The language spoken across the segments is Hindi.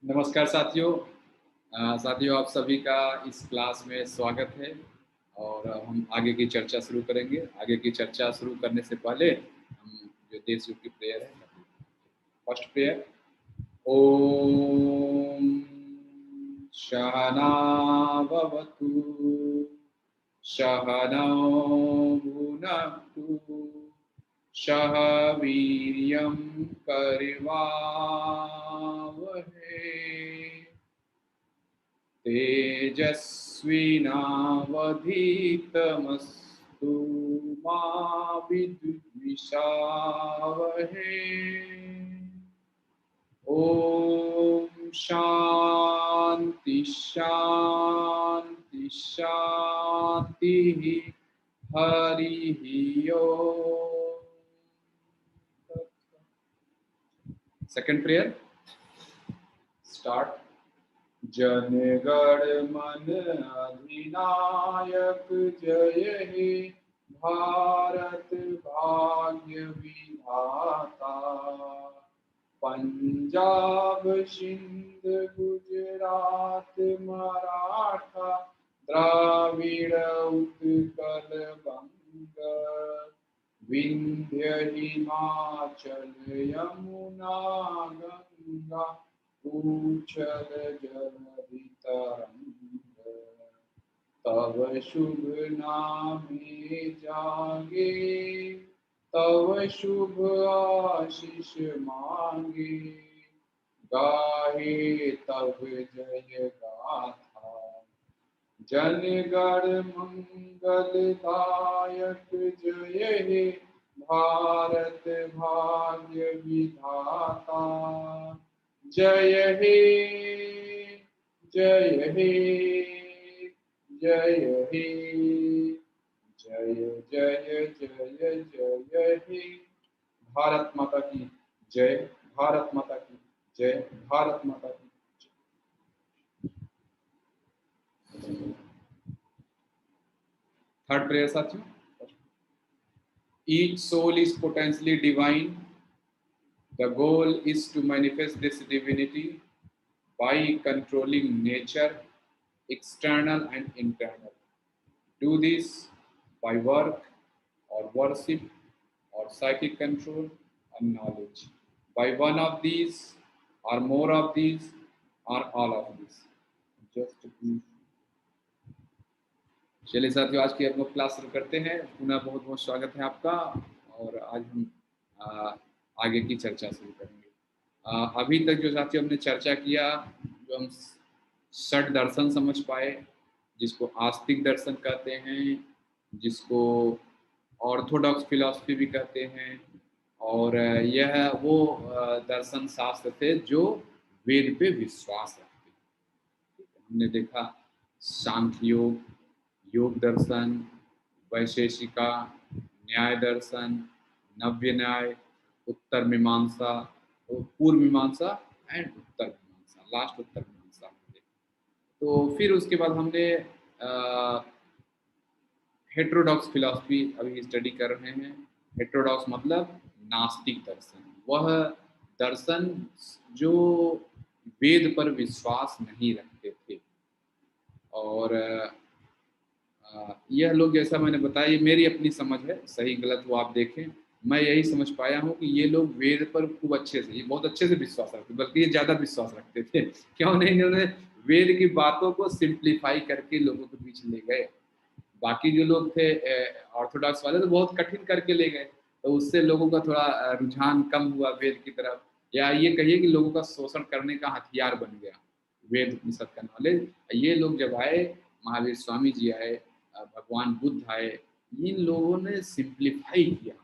नमस्कार साथियों। साथियों, आप सभी का इस क्लास में स्वागत है। और हम आगे की चर्चा शुरू करेंगे। आगे की चर्चा शुरू करने से पहले हम जो देश की प्रेयर है, फर्स्ट प्रेयर। ओम सहना भवतु, सहनौ भुनक्तु, सह वीर्यं करवावहै, तेजस्विनावधीतमस्तु मा विद्विषावहै। ओम शांति शांति शांति। हरि ओम। Second prayer start. जनगण मन अधिनायक जय हे भारत भाग्य विधाता। पंजाब सिंध गुजरात मराठा द्राविड़ उत्कल बंग, विंध्य हिमाचल यमुना गंगा उच्छल जलधि तरंग। तव शुभ नामे जागे, तव शुभ आशीष मांगे, गाहे तव जय गाथा। जनगण मंगलदायक जय हे भारत भाग्य विधाता। जय हे जय हे जय हे जय जय जय जय हे। भारत माता की जय, भारत माता की जय, भारत माता की जय। थर्ड प्रेयर साथियों। Each soul is potentially divine. The goal is to manifest this divinity by controlling nature, external and internal. Do this by work or worship or psychic control or knowledge. By one of these or more of these or all of these. Just be. चलिए साथियों, आज की हम लोग क्लास शुरू करते हैं। पुनः बहुत बहुत स्वागत है आपका। और आज हम आगे की चर्चा शुरू करेंगे। अभी तक जो साथियों हमने चर्चा किया, जो हम षट दर्शन समझ पाए, जिसको आस्तिक दर्शन कहते हैं, जिसको ऑर्थोडॉक्स फिलॉसफी भी कहते हैं। और यह वो दर्शन शास्त्र थे जो वेद पे विश्वास रखते हैं। हमने देखा सांख्य योग, योग दर्शन, वैशेषिका, न्याय दर्शन, नव्य न्याय, उत्तर मीमांसा, पूर्व मीमांसा एंड उत्तर मीमांसा, लास्ट उत्तर मीमांसा। तो फिर उसके बाद हमने हेटेरोडॉक्स फिलॉसफी अभी स्टडी कर रहे हैं। हेटेरोडॉक्स मतलब नास्तिक दर्शन, वह दर्शन जो वेद पर विश्वास नहीं रखते थे। और यह लोग, जैसा मैंने बताया, ये मेरी अपनी समझ है, सही गलत वो आप देखें। मैं यही समझ पाया हूँ कि ये लोग वेद पर खूब अच्छे से, ये बहुत अच्छे से विश्वास रखते, बल्कि ये ज़्यादा विश्वास रखते थे। क्यों नहीं, इन्होंने वेद की बातों को सिंप्लीफाई करके लोगों के बीच ले गए। बाकी जो लोग थे ऑर्थोडॉक्स वाले, तो बहुत कठिन करके ले गए, तो उससे लोगों का थोड़ा रुझान कम हुआ वेद की तरफ, या ये कहिए कि लोगों का शोषण करने का हथियार बन गया वेद उपनिषद का नॉलेज। ये लोग जब आए, महावीर स्वामी जी आए, भगवान बुद्ध आए, इन लोगों ने सिंप्लीफाई किया,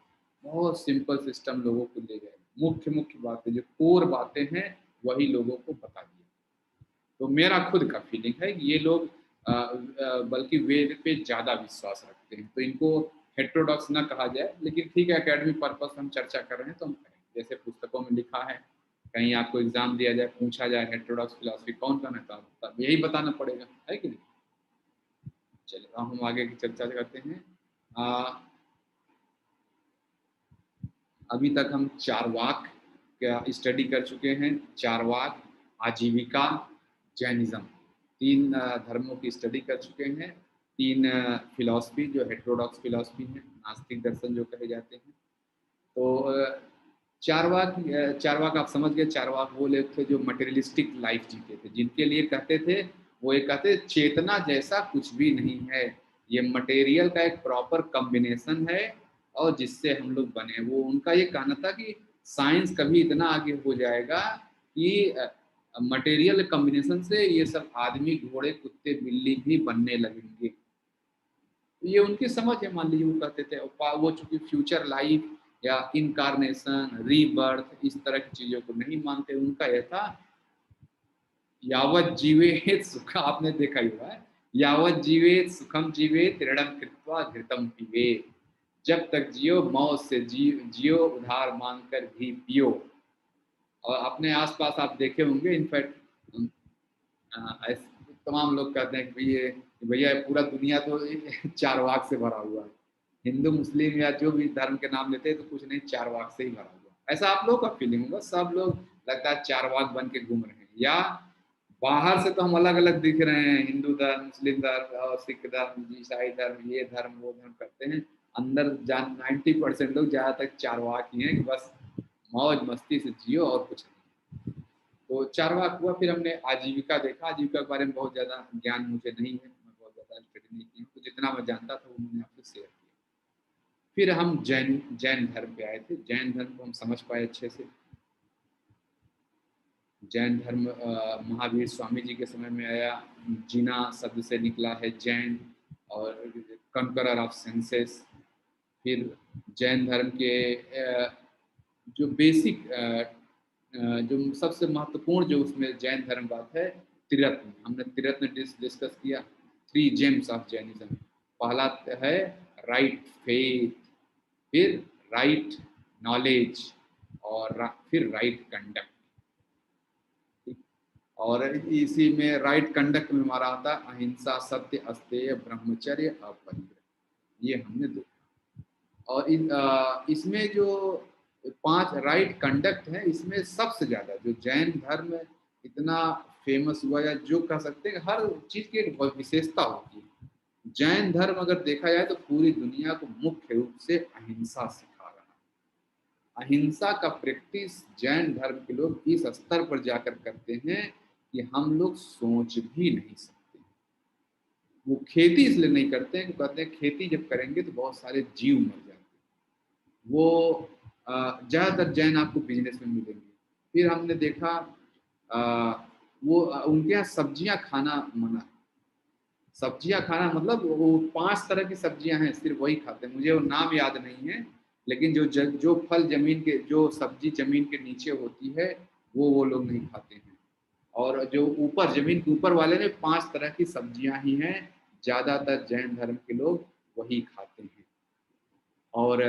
बहुत सिंपल सिस्टम लोगों को ले गए। मुख्य मुख्य बातें, जो कोर बातें हैं, वही लोगों को बता दिया। तो मेरा खुद का फीलिंग है कि ये लोग बल्कि वेद पे ज़्यादा विश्वास रखते हैं। तो इनको हेटेरोडॉक्स ना कहा जाए, लेकिन ठीक है, एकेडमिक पर्पस हम चर्चा कर रहे हैं तो हम करें। जैसे पुस्तकों में लिखा है, कहीं आपको एग्जाम दिया जाए, पूछा जाए हेटेरोडॉक्स फिलॉसफी कौन का नेता, तब यही बताना पड़ेगा, है कि नहीं। चलिए हम आगे की चर्चा करते हैं। अभी तक हम चारवाक का स्टडी कर चुके हैं। चारवाक आजीविका, जैनिज़्म, 3 धर्मों की स्टडी कर चुके हैं। 3 फिलॉसफी जो हेटेरोडॉक्स फिलॉसफी है, नास्तिक दर्शन जो कहे जाते हैं। तो चारवाक आप समझ गए, चारवाक वो लोग थे जो मटेरियलिस्टिक लाइफ जीते थे, जिनके लिए कहते थे, वो ये कहते चेतना जैसा कुछ भी नहीं है, ये मटेरियल का एक प्रॉपर कॉम्बिनेशन है और जिससे हम लोग बने। वो उनका ये कहना था कि साइंस कभी इतना आगे हो जाएगा कि मटेरियल कॉम्बिनेशन से ये सब आदमी, घोड़े, कुत्ते, बिल्ली भी बनने लगेंगे। ये उनकी समझ है, मान लीजिए वो कहते थे। वो चूंकि फ्यूचर लाइफ या इनकारनेशन, रीबर्थ, इस तरह की चीजों को नहीं मानते। उनका यह था यावत जीवेत सुख, आपने देखा ही हुआ है, यावत जीवेत सुखम जीवेत ऋणम कृत्वा घृतम पीवेत, जब तक जियो मौत से जियो उधार मांगकर भी पियो। और अपने आसपास आप देखे होंगे, इनफैक्ट तमाम लोग कहते हैं कि ये भैया पूरा दुनिया तो चारवाक से भरा हुआ है, हिंदू मुस्लिम या जो भी धर्म के नाम लेते हैं तो कुछ नहीं, चारवाक से ही भरा हुआ है। ऐसा आप लोगों का फीलिंग होगा, सब लोग लगता है चारवाक बन के घूम रहे हैं। या बाहर से तो हम अलग अलग दिख रहे हैं, हिंदू धर्म, मुस्लिम धर्म और सिख धर्म, ईसाई धर्म, ये धर्म वो धर्म करते हैं, अंदर जान 90% लोग ज्यादातर चारवाक ही हैं कि बस मौज मस्ती से जियो और कुछ नहीं। तो चारवाक हुआ। फिर हमने आजीविका देखा। आजीविका के बारे में बहुत ज़्यादा ज्ञान मुझे नहीं है, मैं बहुत ज़्यादा स्टडी नहीं की, तो जितना मैं जानता था वो मैंने आपसे शेयर किया। फिर हम जैन जैन धर्म पे आए थे। जैन धर्म को हम समझ पाए अच्छे से। जैन धर्म महावीर स्वामी जी के समय में आया। जीना शब्द से निकला है जैन, और कंकरर ऑफ सेंसेस। फिर जैन धर्म के जो बेसिक जो सबसे महत्वपूर्ण जो उसमें जैन धर्म बात है, त्रिरत्न। हमने त्रिरत्न डिस्कस किया, 3 जेम्स ऑफ जैनिज्म। पहला है राइट फेथ, फिर राइट नॉलेज, और फिर राइट कंडक्ट। और इसी में राइट कंडक्ट में हमारा आता अहिंसा, सत्य, अस्तेय, ब्रह्मचर्य, अपरिग्रह। ये हमने देखा। और इसमें जो 5 राइट कंडक्ट है, इसमें सबसे ज़्यादा जो जैन धर्म इतना फेमस हुआ, या जो कह सकते हैं हर चीज़ की एक विशेषता होती है। जैन धर्म अगर देखा जाए तो पूरी दुनिया को मुख्य रूप से अहिंसा सिखा रहा है। अहिंसा का प्रैक्टिस जैन धर्म के लोग इस स्तर पर जाकर करते हैं कि हम लोग सोच भी नहीं सकते। वो खेती इसलिए नहीं करते हैं कि कहते हैं खेती जब करेंगे तो बहुत सारे जीव मर जाते हैं। वो ज़्यादातर जैन आपको बिजनेस में मिलेंगे। फिर हमने देखा वो उनके यहाँ सब्जियां खाना मना है। सब्जियां खाना मतलब वो 5 तरह की सब्जियां हैं, सिर्फ वही खाते हैं। मुझे वो नाम याद नहीं है, लेकिन जो फल जमीन के, जो सब्जी जमीन के नीचे होती है वो लोग नहीं खाते हैं। और जो ऊपर जमीन के ऊपर वाले में 5 तरह की सब्जियां ही हैं, ज़्यादातर जैन धर्म के लोग वही खाते हैं। और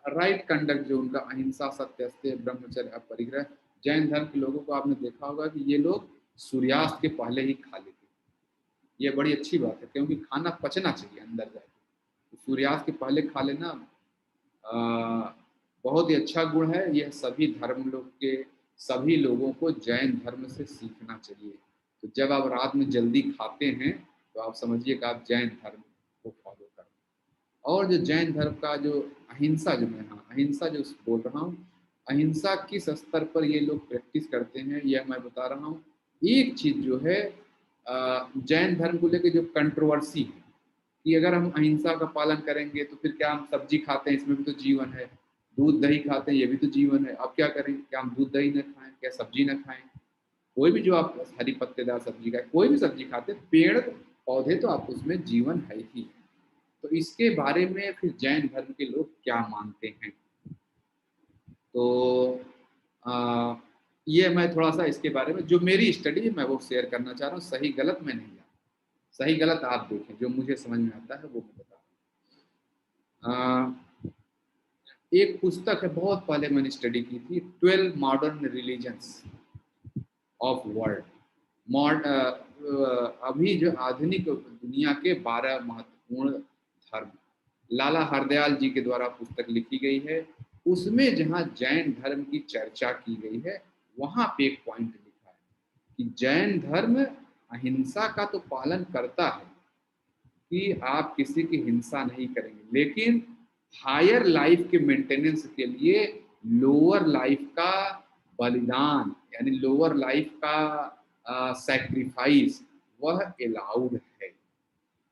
राइट कंडक्ट जो उनका अहिंसा, सत्य, अस्तेय, ब्रह्मचर्य, अपरिग्रह। जैन धर्म के लोगों को आपने देखा होगा कि ये लोग सूर्यास्त के पहले ही खा लेते हैं। ये बड़ी अच्छी बात है, क्योंकि खाना पचना चाहिए अंदर जाके। तो सूर्यास्त के पहले खा लेना बहुत ही अच्छा गुण है। यह सभी धर्म लोग के सभी लोगों को जैन धर्म से सीखना चाहिए। तो जब आप रात में जल्दी खाते हैं तो आप समझिए कि आप जैन धर्म को फॉलो कर रहे हैं। और जो जैन धर्म का जो अहिंसा, जो मैं अहिंसा जो बोल रहा हूँ, अहिंसा किस स्तर पर ये लोग प्रैक्टिस करते हैं यह मैं बता रहा हूँ। एक चीज़ जो है जैन धर्म को लेकर जो कंट्रोवर्सी है कि अगर हम अहिंसा का पालन करेंगे तो फिर क्या हम सब्जी खाते हैं, इसमें भी तो जीवन है। दूध दही खाते हैं, ये भी तो जीवन है। अब क्या करें, क्या हम दूध दही न खाएं, क्या सब्जी न खाएं? कोई भी जो आप हरी पत्तेदार सब्जी का, कोई भी सब्जी खाते, पेड़ पौधे तो आप उसमें जीवन है ही। तो इसके बारे में फिर जैन धर्म के लोग क्या मानते हैं, तो आ, ये मैं थोड़ा सा इसके बारे में जो मेरी स्टडी है मैं वो शेयर करना चाह रहा हूँ। सही गलत मैं नहीं जानता, सही गलत आप देखें, जो मुझे समझ में आता है वो मैं बता रहा हूँ। एक पुस्तक है, बहुत पहले मैंने स्टडी की थी, 12 मॉडर्न रिलीजन्स ऑफ वर्ल्ड। अभी जो आधुनिक दुनिया के 12 महत्वपूर्ण धर्म, लाला हरदयाल जी के द्वारा पुस्तक लिखी गई है। उसमें जहाँ जैन धर्म की चर्चा की गई है वहाँ पे एक पॉइंट लिखा है, कि जैन धर्म अहिंसा का तो पालन करता है कि आप किसी की हिंसा नहीं करेंगे, लेकिन हायर लाइफ के मेंटेनेंस के लिए लोअर लाइफ का बलिदान यानी लोअर लाइफ का सैक्रिफाइस वह अलाउड है।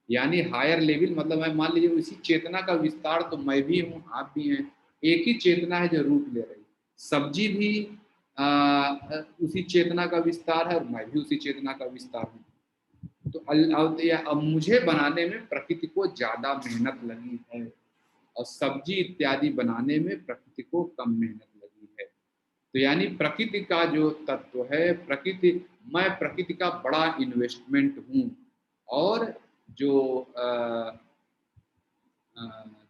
यानी हायर लेवल मतलब मैं मान लीजिए उसी चेतना का विस्तार, तो मैं भी हूँ आप भी हैं, एक ही चेतना है जो रूप ले रही। सब्जी भी उसी चेतना का विस्तार है और मैं भी उसी चेतना का विस्तार हूँ। तो अब मुझे बनाने में प्रकृति को ज्यादा मेहनत लगी है और सब्जी इत्यादि बनाने में प्रकृति को कम मेहनत लगी है। तो यानी प्रकृति का जो तत्व है, मैं प्रकृति का बड़ा इन्वेस्टमेंट हूँ। और जो अ,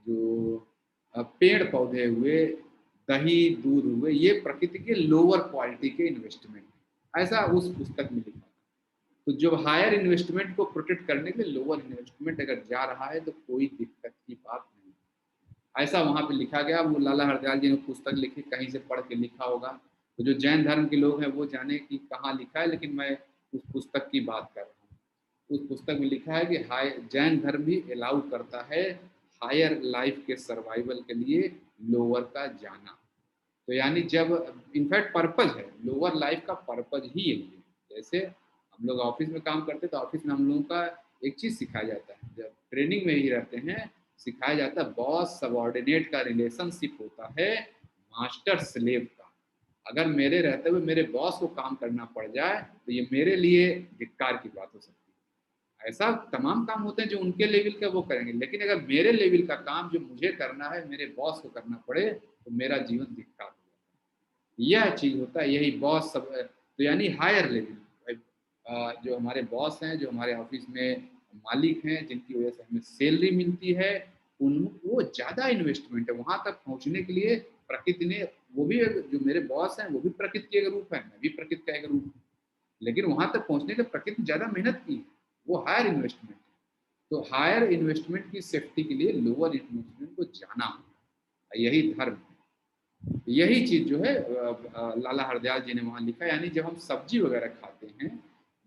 जो पेड़ पौधे हुए, दही दूध हुए, ये प्रकृति के लोअर क्वालिटी के इन्वेस्टमेंट, ऐसा उस पुस्तक में लिखा। तो जो हायर इन्वेस्टमेंट को प्रोटेक्ट करने के लिए लोअर इन्वेस्टमेंट अगर जा रहा है तो कोई दिक्कत की बात नहीं, ऐसा वहां पे लिखा गया। वो लाला हरदयाल जी ने पुस्तक लिखी, कहीं से पढ़ के लिखा होगा। तो जो जैन धर्म के लोग हैं वो जाने कि कहाँ लिखा है, लेकिन मैं उस पुस्तक की बात कर रहा हूँ। उस पुस्तक में लिखा है कि जैन धर्म भी अलाउ करता है हायर लाइफ के सर्वाइवल के लिए लोअर का जाना। तो यानी जब इनफैक्ट पर्पज है, लोअर लाइफ का पर्पज ही यही है। जैसे हम लोग ऑफिस में काम करते हैं तो ऑफिस में हम लोगों का एक चीज सिखाया जाता है, जब ट्रेनिंग में ही रहते हैं सिखाया जाता है, बॉस सबॉर्डिनेट का रिलेशनशिप होता है मास्टर स्लेव का। अगर मेरे रहते हुए मेरे बॉस को काम करना पड़ जाए तो ये मेरे लिए धिक्कार की बात हो सकती है। ऐसा तमाम काम होते हैं जो उनके लेवल का वो करेंगे, लेकिन अगर मेरे लेवल का काम जो मुझे करना है मेरे बॉस को करना पड़े तो मेरा जीवन धिक्कार हो जाता है। यह चीज होता है, यही बॉस सब। तो यानी हायर लेवल जो हमारे बॉस हैं, जो हमारे ऑफिस में मालिक हैं, जिनकी वजह से हमें सैलरी मिलती है, उन वो ज्यादा इन्वेस्टमेंट है वहां तक पहुंचने के लिए। प्रकृति ने, वो भी जो मेरे बॉस हैं वो भी प्रकृति के एक रूप है, मैं भी प्रकृति का एक रूप हूँ, लेकिन वहां तक पहुंचने के प्रकृति ज्यादा मेहनत की है, वो हायर इन्वेस्टमेंट है। तो हायर इन्वेस्टमेंट की सेफ्टी के लिए लोअर इन्वेस्टमेंट को जाना होगा, यही धर्म है। यही चीज जो है लाला हरदयाल जी ने वहां लिखा। यानी जब हम सब्जी वगैरह खाते हैं,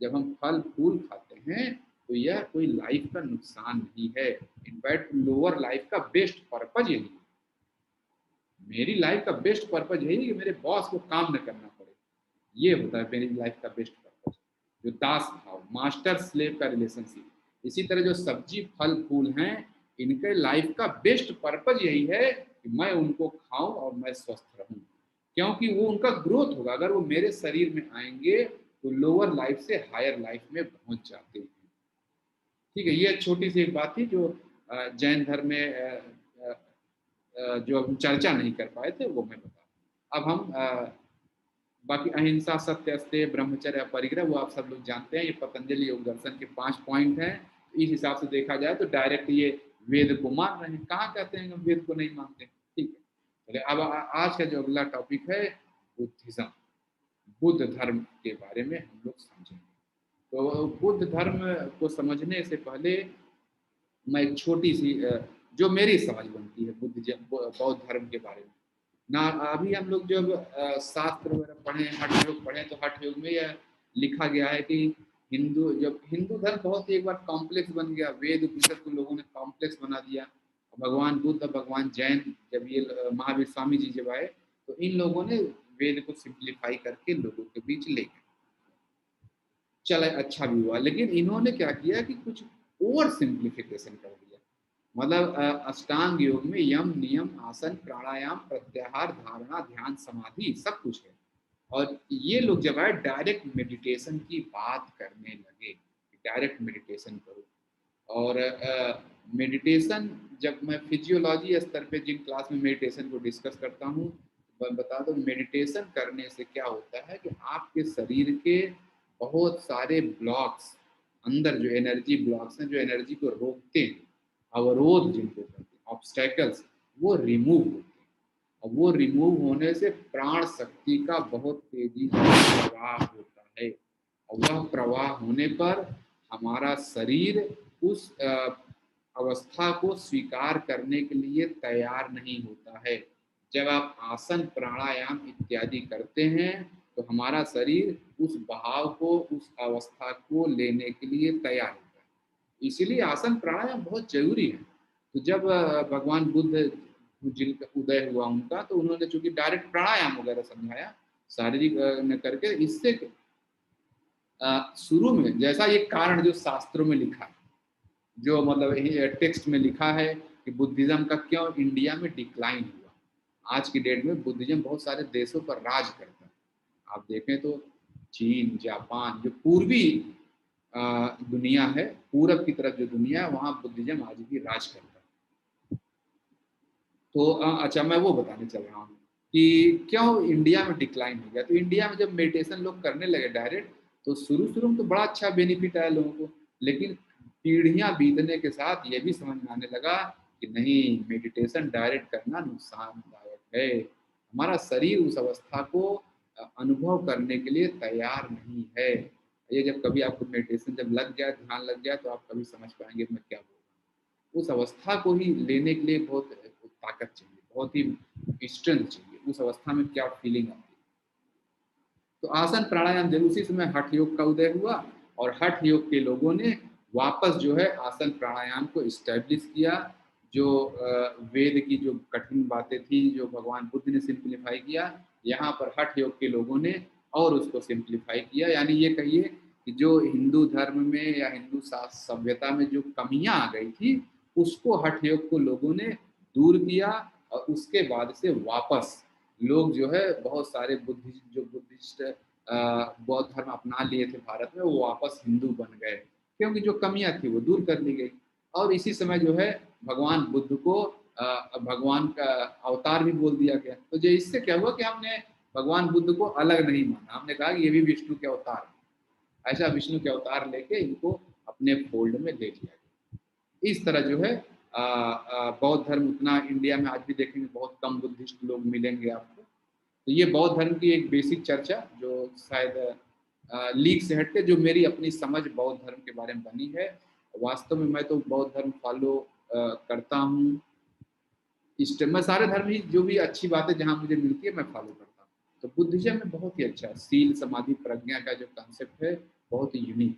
जब हम फल फूल खाते हैं, तो यह कोई लाइफ का नुकसान नहीं है। इनफैक्ट लोअर लाइफ का बेस्ट पर्पज यही है। मेरी लाइफ का बेस्ट पर्पज यही है कि मेरे बॉस को काम न करना पड़े, ये होता है मेरी लाइफ का बेस्ट पर्पज। जो दास भाव, मास्टर स्लेव का रिलेशनशिप। इसी तरह जो सब्जी फल फूल हैं, इनके लाइफ का बेस्ट पर्पज यही है कि मैं उनको खाऊं और मैं स्वस्थ रहूं, क्योंकि वो उनका ग्रोथ होगा। अगर वो मेरे शरीर में आएंगे तो लोअर लाइफ से हायर लाइफ में पहुंच जाते हैं। ठीक है, ये छोटी सी एक बात थी जो जैन धर्म में जो हम चर्चा नहीं कर पाए थे वो मैं बता। अब हम बाकी अहिंसा सत्य अस्तेय ब्रह्मचर्य अपरिग्रह वो आप सब लोग जानते हैं, ये पतंजलि योग दर्शन के 5 पॉइंट हैं। इस हिसाब से देखा जाए तो डायरेक्ट ये वेद को मान रहे हैं, कहाँ कहते हैं हम वेद को नहीं मानते। ठीक है, चलिए अब आज का जो अगला टॉपिक है बुद्धिज्म, बुद्ध धर्म के बारे में हम लोग समझेंगे। तो बुद्ध धर्म को समझने से पहले मैं एक छोटी सी जो मेरी समझ बनती है बौद्ध धर्म के बारे में ना। अभी हम लोग जब शास्त्र वगैरह पढ़े, हठ योग पढ़े, तो हठ योग में यह लिखा गया है कि हिंदू धर्म बहुत ही एक बार कॉम्प्लेक्स बन गया, वेद उपनिषद को लोगों ने कॉम्प्लेक्स बना दिया। भगवान बुद्ध, भगवान जैन, जब ये महावीर स्वामी जी जब आए तो इन लोगों ने वेद को सिंप्लीफाई करके लोगों के बीच ले गए। चले, अच्छा भी हुआ, लेकिन इन्होंने क्या किया कि कुछ ओवर सिंप्लीफिकेशन कर दिया। मतलब अष्टांग योग में यम नियम आसन प्राणायाम प्रत्याहार धारणा ध्यान समाधि सब कुछ है, और ये लोग जब आए डायरेक्ट मेडिटेशन की बात करने लगे, डायरेक्ट मेडिटेशन करो। और मेडिटेशन, जब मैं फिजियोलॉजी स्तर पे जिन क्लास में मेडिटेशन को डिस्कस करता हूँ, मैं बता दूं मेडिटेशन करने से क्या होता है कि आपके शरीर के बहुत सारे ब्लॉक्स, अंदर जो एनर्जी ब्लॉक्स हैं, जो एनर्जी को रोकते हैं, अवरोध जिनको कहते हैं ऑब्स्टेकल्स, वो रिमूव होते हैं। और वो रिमूव होने से प्राण शक्ति का बहुत तेजी से प्रवाह होता है, और वह प्रवाह होने पर हमारा शरीर उस अवस्था को स्वीकार करने के लिए तैयार नहीं होता है। जब आप आसन प्राणायाम इत्यादि करते हैं तो हमारा शरीर उस बहाव को, उस अवस्था को लेने के लिए तैयार होता है। इसीलिए आसन प्राणायाम बहुत जरूरी है। तो जब भगवान बुद्ध जिनका उदय हुआ उनका, तो उन्होंने चूंकि डायरेक्ट प्राणायाम वगैरह समझाया शारीरिक न करके, इससे शुरू में जैसा ये कारण जो शास्त्रों में लिखा है, जो मतलब टेक्स्ट में लिखा है कि बुद्धिज्म का क्यों इंडिया में डिक्लाइन हुआ। आज की डेट में बुद्धिज्म बहुत सारे देशों पर राज करता है। आप देखें तो चीन, जापान, जो पूर्वी दुनिया है, पूरब की तरफ जो दुनिया है, वहाँ बुद्धिज्म आज भी राज करता है। तो अच्छा, मैं वो बताने चल रहा हूँ कि क्यों इंडिया में डिक्लाइन हो गया। तो इंडिया में जब मेडिटेशन लोग करने लगे डायरेक्ट, तो शुरू शुरू में तो बड़ा अच्छा बेनिफिट आया लोगों को, लेकिन पीढ़ियां बीतने के साथ ये भी समझ में आने लगा कि नहीं, मेडिटेशन डायरेक्ट करना नुकसानदायक है। हमारा शरीर उस अवस्था को अनुभव करने के लिए तैयार नहीं है। ये जब कभी आपको मेडिटेशन जब लग गया, ध्यान लग गया, तो आप कभी समझ पाएंगे मैं क्या बोल रहा हूँ। उस अवस्था को ही लेने के लिए बहुत ताकत चाहिए, बहुत ही स्ट्रेंथ चाहिए। उस अवस्था में क्या फीलिंग आती है। तो आसन प्राणायाम जरूर, उसी समय हठ योग का उदय हुआ, और हठ योग के लोगों ने वापस जो है आसन प्राणायाम को इस्टेब्लिश किया। जो वेद की जो कठिन बातें थी, जो भगवान बुद्ध ने सिंप्लीफाई किया, यहाँ पर हठ योग के लोगों ने और उसको सिंप्लीफाई किया। यानी ये कहिए कि जो हिंदू धर्म में या हिंदू सभ्यता में जो कमियां आ गई थी, उसको हठ योग को लोगों ने दूर किया। और उसके बाद से वापस लोग जो है बहुत सारे बुद्धिस्ट बौद्ध धर्म अपना लिए थे भारत में, वो वापस हिंदू बन गए, क्योंकि जो कमियां थी वो दूर कर ली गई। और इसी समय जो है भगवान बुद्ध को भगवान का अवतार भी बोल दिया गया। तो जो इससे क्या हुआ कि हमने भगवान बुद्ध को अलग नहीं माना, हमने कहा कि ये भी विष्णु के अवतार है। ऐसा विष्णु के अवतार लेके इनको अपने फोल्ड में ले लिया गया। इस तरह जो है बौद्ध धर्म उतना इंडिया में आज भी देखेंगे बहुत कम बुद्धिस्ट लोग मिलेंगे आपको। तो ये बौद्ध धर्म की एक बेसिक चर्चा, जो शायद लीक से हटके जो मेरी अपनी समझ बौद्ध धर्म के बारे में बनी है। वास्तव में मैं तो बौद्ध धर्म फॉलो करता हूँ। मैं सारे धर्म ही जो भी अच्छी बातें जहाँ मुझे मिलती है मैं फॉलो करता हूँ। तो बुद्धिज्म में बहुत ही अच्छा सील समाधि प्रज्ञा का जो कॉन्सेप्ट है बहुत ही यूनिक।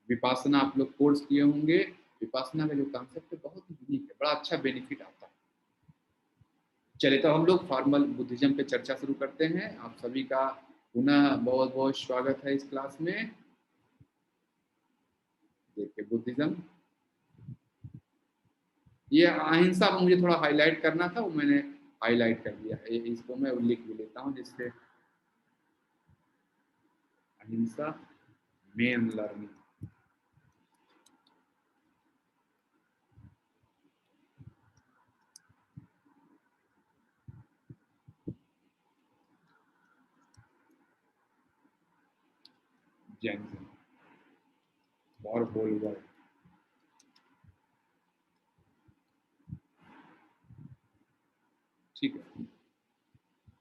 विपासना आप लोग कोर्स किए होंगे, विपासना का जो कॉन्सेप्ट है बहुत ही यूनिक है, बड़ा अच्छा बेनिफिट आता है। चलिए, तो हम लोग फॉर्मल बुद्धिज्म पे चर्चा शुरू करते हैं। आप सभी का पुनः बहुत बहुत स्वागत है इस क्लास में। देखिए बुद्धिज्म, ये अहिंसा को मुझे थोड़ा हाईलाइट करना था, वो मैंने हाईलाइट कर दिया है। इसको मैं उल्लेख भी लेता हूँ, जिससे अहिंसा मेन लर्निंग। जैनिज्म और बोलवर। ठीक है,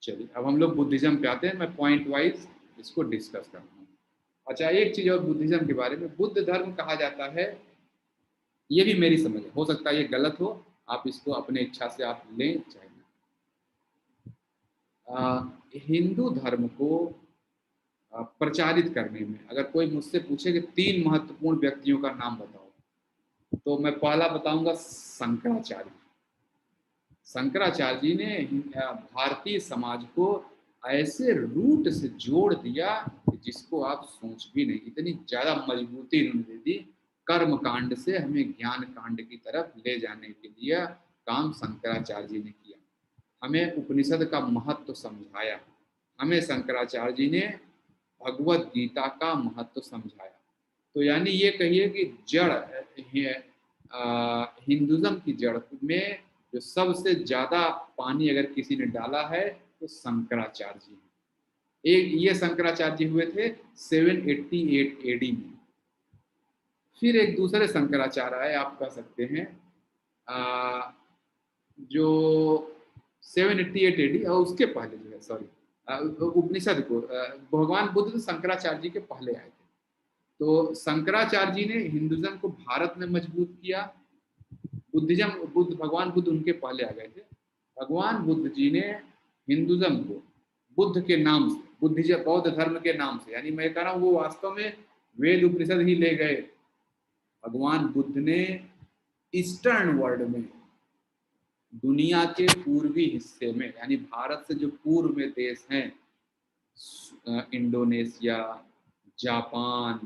चलिए अब हम लोग बुद्धिज्म पे आते हैं। मैं पॉइंट वाइज इसको डिस्कस करता हूँ। अच्छा, एक चीज और बुद्धिज्म के बारे में, बुद्ध धर्म कहा जाता है, ये भी मेरी समझ है, हो सकता है ये गलत हो, आप इसको अपने इच्छा से आप लें चाहे ना। हिंदू धर्म को प्रचारित करने में अगर कोई मुझसे पूछे कि 3 महत्वपूर्ण व्यक्तियों का नाम बताओ, तो मैं पहला बताऊंगा शंकराचार्य। शंकराचार्य जी ने भारतीय समाज को ऐसे रूट से जोड़ दिया कि जिसको आप सोच भी नहीं, इतनी ज्यादा मजबूती इन्होंने दे दी। कर्म कांड से हमें ज्ञान कांड की तरफ ले जाने के लिए काम शंकराचार्य जी ने किया। हमें उपनिषद का महत्व समझाया। हमें शंकराचार्य जी ने भगवत गीता का महत्व समझाया। तो यानी ये कहिए कि जड़ हिंदुज्म की जड़ में जो सबसे ज्यादा पानी अगर किसी ने डाला है तो शंकराचार्य जी हैं। एक ये शंकराचार्य जी हुए थे 788 एडी में। फिर एक दूसरे शंकराचार्य आए, आप कह सकते हैं जो 788 एडी और उसके पहले जो है, सॉरी, उपनिषद को भगवान बुद्ध तो शंकराचार्य जी के पहले आए थे। तो शंकराचार्य जी ने हिंदुज्म को भारत में मजबूत किया। भगवान बुद्ध उनके पहले आ गए थे। भगवान बुद्ध जी ने हिंदुज्म को बुद्ध के नाम से, बुद्धिज्म बौद्ध धर्म के नाम से, यानी मैं कह रहा हूँ वो वास्तव में वेद उपनिषद ही ले गए। भगवान बुद्ध ने ईस्टर्न वर्ल्ड में, दुनिया के पूर्वी हिस्से में, यानी भारत से जो पूर्व में देश हैं, इंडोनेशिया, जापान,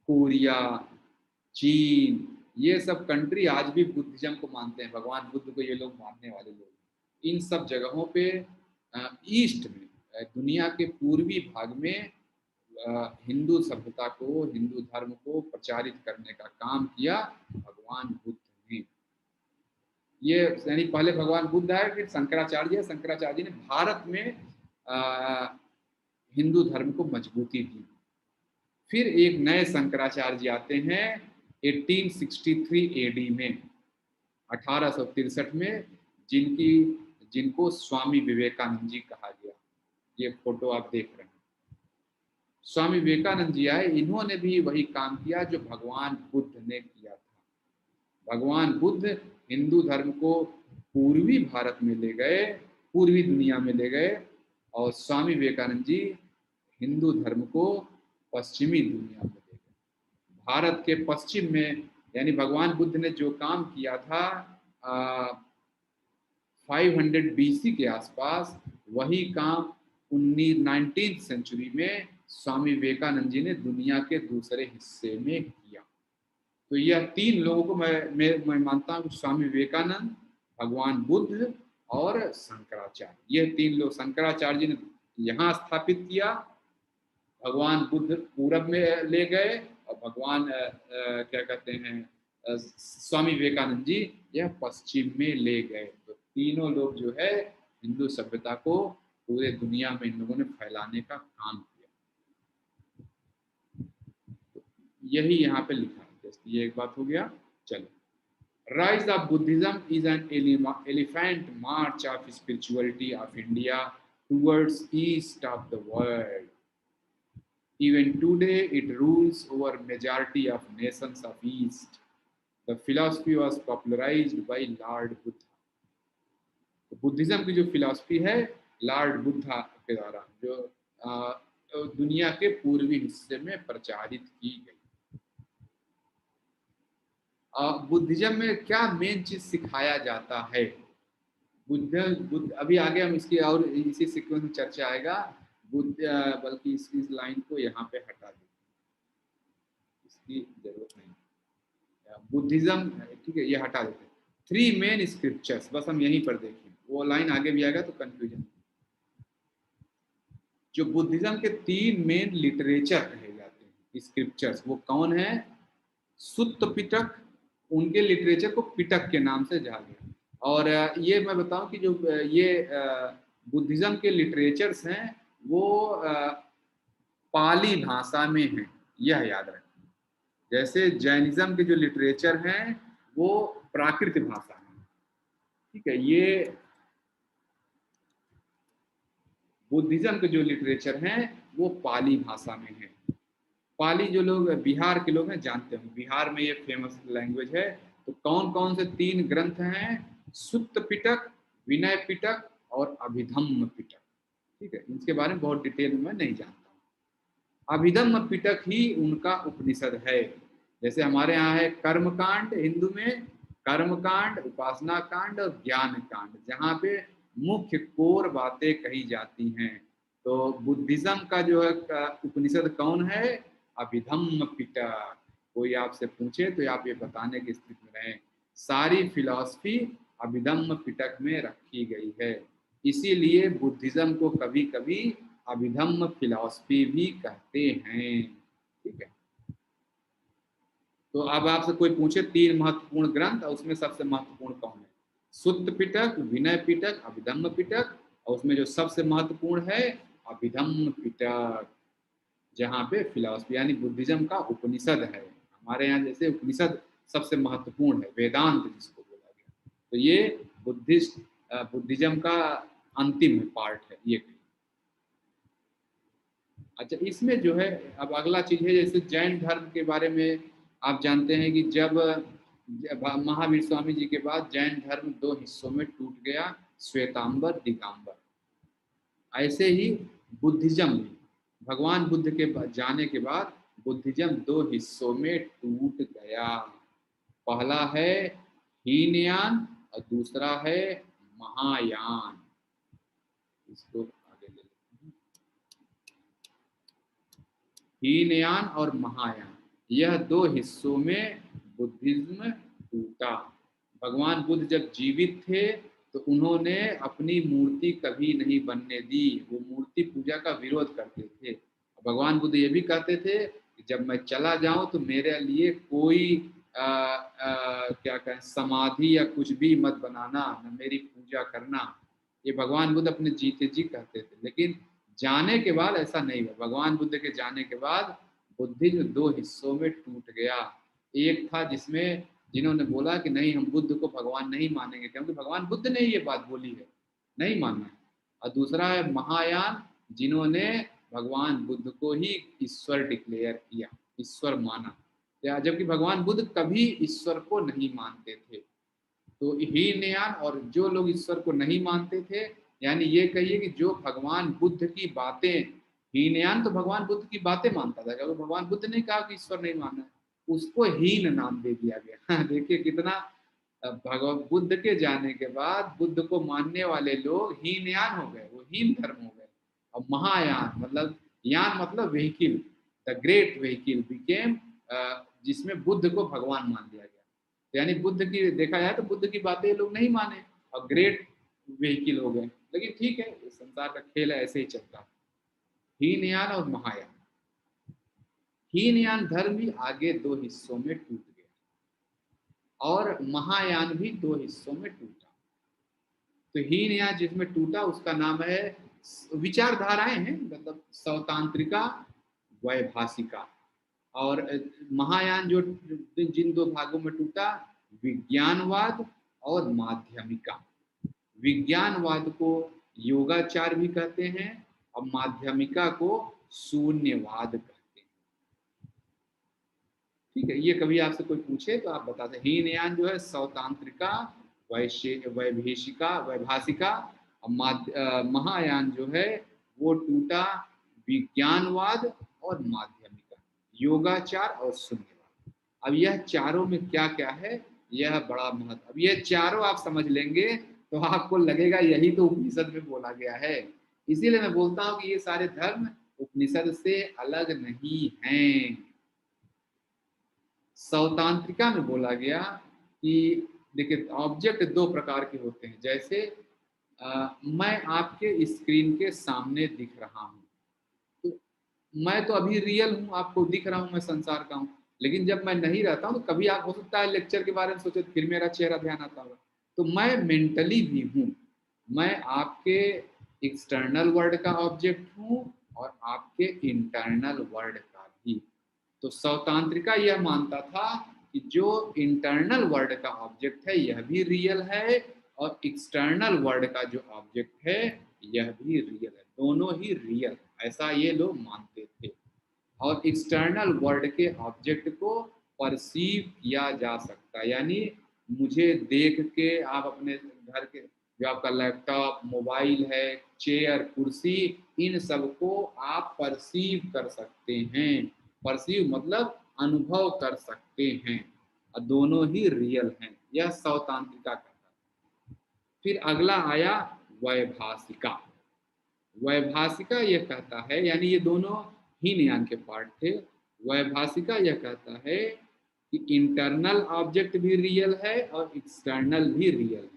कोरिया, चीन, ये सब कंट्री आज भी बुद्धिज्म को मानते हैं। भगवान बुद्ध को ये लोग मानने वाले लोग। इन सब जगहों पे ईस्ट में, दुनिया के पूर्वी भाग में हिंदू सभ्यता को, हिंदू धर्म को प्रचारित करने का काम किया भगवान बुद्ध ने। ये यानी पहले भगवान बुद्ध आए, फिर शंकराचार्य ने भारत में हिंदू धर्म को मजबूती दी। फिर एक नए शंकराचार्य जी आते हैं 1863 एडी में, 1863 में, जिनको स्वामी विवेकानंद जी कहा गया। ये फोटो आप देख रहे हैं, स्वामी विवेकानंद जी आए, इन्होंने भी वही काम किया जो भगवान बुद्ध ने किया था। भगवान बुद्ध हिंदू धर्म को पूर्वी भारत में ले गए, पूर्वी दुनिया में ले गए, और स्वामी विवेकानंद जी हिंदू धर्म को पश्चिमी दुनिया में ले गए। भारत के पश्चिम में, यानी भगवान बुद्ध ने जो काम किया था 500 बीसी के आसपास, वही काम 19th सेंचुरी में स्वामी विवेकानंद जी ने दुनिया के दूसरे हिस्से में किया। तो यह तीन लोगों को मैं मानता हूँ, स्वामी विवेकानंद, भगवान बुद्ध और शंकराचार्य। यह तीन लोग, शंकराचार्य जी ने यहाँ स्थापित किया, भगवान बुद्ध पूरब में ले गए, और भगवान क्या कहते हैं स्वामी विवेकानंद जी यह पश्चिम में ले गए। तो तीनों लोग जो है हिंदू सभ्यता को पूरे दुनिया में इन लोगों ने फैलाने का काम किया। यही यहाँ पे लिखा है। ये एक बात हो गया। चलो, Rise of Buddhism is an elephant march of spirituality of India towards east of the world. Even today, it rules over majority of nations of East. The philosophy was popularized by Lord Buddha. Buddhism की जो फिलॉसफी है लॉर्ड बुद्धा के द्वारा जो दुनिया के पूर्वी हिस्से में प्रचारित की गई। बुद्धिज्म में क्या मेन चीज सिखाया जाता है? बुद्ध अभी आगे हम इसकी और इसी सीक्वेंस में चर्चा आएगा। बुद्ध बल्कि इस लाइन को यहाँ पे हटा दें, इसकी जरूरत नहीं। बुद्धिज्म ठीक है, ये हटा देते हैं। 3 मेन स्क्रिप्चर्स, बस हम यहीं पर देखें, वो लाइन आगे भी आएगा तो कंफ्यूजन। जो बुद्धिज्म के 3 मेन लिटरेचर कहे जाते हैं, स्क्रिप्चर्स, वो कौन है? सुत्त पिटक, उनके लिटरेचर को पिटक के नाम से जाना गया। और ये मैं बताऊं कि जो ये बुद्धिज्म के लिटरेचर्स हैं वो पाली भाषा में हैं, यह याद रखें। जैसे जैनिज्म के जो लिटरेचर हैं वो प्राकृत भाषा में, ठीक है। ये बुद्धिज्म के जो लिटरेचर हैं वो पाली भाषा में है। पाली जो लोग बिहार के लोग हैं जानते हैं, बिहार में ये फेमस लैंग्वेज है। तो कौन कौन से 3 ग्रंथ हैं? सुत्त पिटक, विनय पिटक और अभिधम्म पिटक, ठीक है। इनके बारे में बहुत डिटेल में नहीं जानता हूँ। अभिधम्म पिटक ही उनका उपनिषद है। जैसे हमारे यहाँ है कर्मकांड, हिंदू में कर्मकांड, उपासना कांड और ज्ञान कांड, जहाँ पे मुख्य कोर बातें कही जाती हैं। तो बुद्धिज्म का जो है उपनिषद कौन है? अभिधम्म पिटक। कोई आपसे पूछे तो आप ये बताने की स्थिति में रहें, सारी फिलॉसफी अभिधम्म पिटक में रखी गई है। इसीलिए बुद्धिज्म को कभी कभी अभिधम्म फिलॉसफी भी कहते हैं, ठीक है। तो अब आपसे कोई पूछे 3 महत्वपूर्ण ग्रंथ, और उसमें सबसे महत्वपूर्ण कौन है? सुत्त पिटक, विनय पिटक, अभिधम्म पिटक, और उसमें जो सबसे महत्वपूर्ण है अभिधम्म पिटक, जहाँ पे फिलॉसफी यानी बुद्धिज्म का उपनिषद है। हमारे यहाँ जैसे उपनिषद सबसे महत्वपूर्ण है, वेदांत जिसको बोला गया, तो ये बुद्धिज्म का अंतिम पार्ट है ये। अच्छा, इसमें जो है अब अगला चीज है, जैसे जैन धर्म के बारे में आप जानते हैं कि जब महावीर स्वामी जी के बाद जैन धर्म 2 हिस्सों में टूट गया, श्वेतांबर, दिगंबर। ऐसे ही बुद्धिज्म भी, भगवान बुद्ध के जाने के बाद बुद्धिज्म दो हिस्सों में टूट गया। पहला है हीनयान और दूसरा है महायान। इसको आगे ले लेते हैं। हीनयान और महायान, यह दो हिस्सों में बुद्धिज्म टूटा। भगवान बुद्ध जब जीवित थे तो उन्होंने अपनी मूर्ति कभी नहीं बनने दी, वो मूर्ति पूजा का विरोध करते थे। भगवान बुद्ध ये भी कहते थे कि जब मैं चला जाऊं तो मेरे लिए कोई क्या कहें समाधि या कुछ भी मत बनाना, न मेरी पूजा करना। ये भगवान बुद्ध अपने जीते जी कहते थे, लेकिन जाने के बाद ऐसा नहीं हुआ। भगवान बुद्ध के जाने के बाद बुद्धिज्म दो हिस्सों में टूट गया। एक था जिसमें जिन्होंने बोला कि नहीं हम बुद्ध को भगवान नहीं मानेंगे क्योंकि भगवान बुद्ध ने ये बात बोली है, नहीं मानना है। और दूसरा है महायान, जिन्होंने भगवान बुद्ध को ही ईश्वर डिक्लेयर किया, ईश्वर माना, जबकि भगवान बुद्ध कभी ईश्वर को नहीं मानते थे। तो हीनयान और जो लोग ईश्वर को नहीं मानते थे, यानी ये कहिए कि जो भगवान बुद्ध की बातें, हीनयान तो भगवान बुद्ध की बातें मानता था, क्योंकि भगवान बुद्ध ने कहा कि ईश्वर नहीं मानना है, उसको हीन नाम दे दिया गया। देखिए कितना, भगवान बुद्ध के जाने के बाद बुद्ध को मानने वाले लोग हीनयान हो गए, वो हीन धर्म हो गए। और महायान मतलब, यान मतलब vehicle, the great vehicle became, जिसमें बुद्ध को भगवान मान लिया गया। यानी बुद्ध की देखा जाए तो बुद्ध की बातें ये लोग नहीं माने और ग्रेट व्हीकिल हो गए। लेकिन ठीक है, संसार का खेल है, ऐसे ही चलता है। हीनयान और महायान, हीनयान धर्म भी आगे दो हिस्सों में टूट गया और महायान भी दो हिस्सों में टूटा। तो हीनयान जिसमें टूटा उसका नाम है, विचारधाराएं हैं, मतलब सौतांत्रिका, वैभाषिका। और महायान जो जिन दो भागों में टूटा, विज्ञानवाद और माध्यमिका। विज्ञानवाद को योगाचार भी कहते हैं और माध्यमिका को शून्यवाद कहते हैं। ठीक है, ये कभी आपसे कोई पूछे तो आप बता दें। हीनयान जो है सौतांत्रिका, वैभाषिका, और महायान जो है वो टूटा विज्ञानवाद और माध्यमिका, योगाचार और शून्यवाद। अब यह चारों में क्या क्या है, यह बड़ा महत्व। अब ये चारों आप समझ लेंगे तो आपको लगेगा यही तो उपनिषद में बोला गया है। इसीलिए मैं बोलता हूं कि ये सारे धर्म उपनिषद से अलग नहीं हैं। सौतांत्रिका में बोला गया कि देखिए ऑब्जेक्ट दो प्रकार के होते हैं, जैसे मैं आपके स्क्रीन के सामने दिख रहा हूँ, तो मैं तो अभी रियल हूँ, आपको दिख रहा हूँ, मैं संसार का हूँ। लेकिन जब मैं नहीं रहता हूँ तो कभी आप हो सकता है लेक्चर के बारे में सोचे फिर मेरा चेहरा ध्यान आता होगा। तो मैं मेंटली भी हूँ, मैं आपके एक्सटर्नल वर्ल्ड का ऑब्जेक्ट हूँ और आपके इंटरनल वर्ल्ड का भी। तो सौतांत्रिका यह मानता था कि जो इंटरनल वर्ल्ड का ऑब्जेक्ट है यह भी रियल है और एक्सटर्नल वर्ल्ड का जो ऑब्जेक्ट है यह भी रियल है, दोनों ही रियल है, ऐसा ये लोग मानते थे। और एक्सटर्नल वर्ल्ड के ऑब्जेक्ट को परसीव किया जा सकता है, यानी मुझे देख के आप अपने घर के जो आपका लैपटॉप, मोबाइल है, चेयर, कुर्सी, इन सबको आप परसीव कर सकते हैं। परसीव मतलब अनुभव कर सकते हैं और दोनों ही रियल हैं, यह सौतांत्रिका कहता है। फिर अगला आया वैभाषिका। वैभाषिका यह कहता है, यानी ये दोनों हीनयान के पार्ट थे। वैभाषिका यह कहता है कि इंटरनल ऑब्जेक्ट भी रियल है और एक्सटर्नल भी रियल है,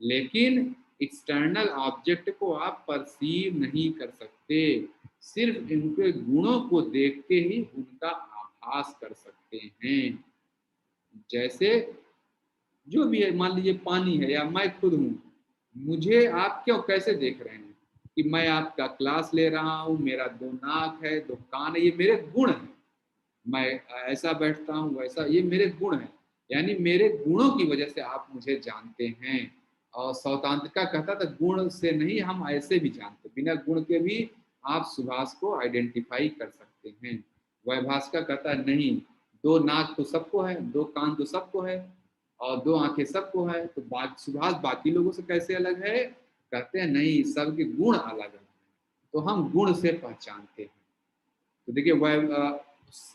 लेकिन एक्सटर्नल ऑब्जेक्ट को आप परसीव नहीं कर सकते, सिर्फ इनके गुणों को देख के ही उनका आभास कर सकते हैं। जैसे जो भी है, मान लीजिए पानी है या मैं खुद हूँ, मुझे आप क्यों कैसे देख रहे हैं कि मैं आपका क्लास ले रहा हूँ, मेरा दो नाक है, दो कान है, ये मेरे गुण हैं। मैं ऐसा बैठता हूँ वैसा, ये मेरे गुण हैं, यानी मेरे गुणों की वजह से आप मुझे जानते हैं। और सौतांत्रिका कहता था गुण से नहीं, हम ऐसे भी जानते, बिना गुण के भी आप सुभाष को आइडेंटिफाई कर सकते हैं। वैभाषिका कहता है नहीं, दो नाक तो सबको है, दो कान तो सबको है और दो आंखें सबको है, तो सुभाष बाकी लोगों से कैसे अलग है? कहते हैं नहीं, सबके गुण अलग है। तो हम गुण से पहचानते हैं। तो देखिए वह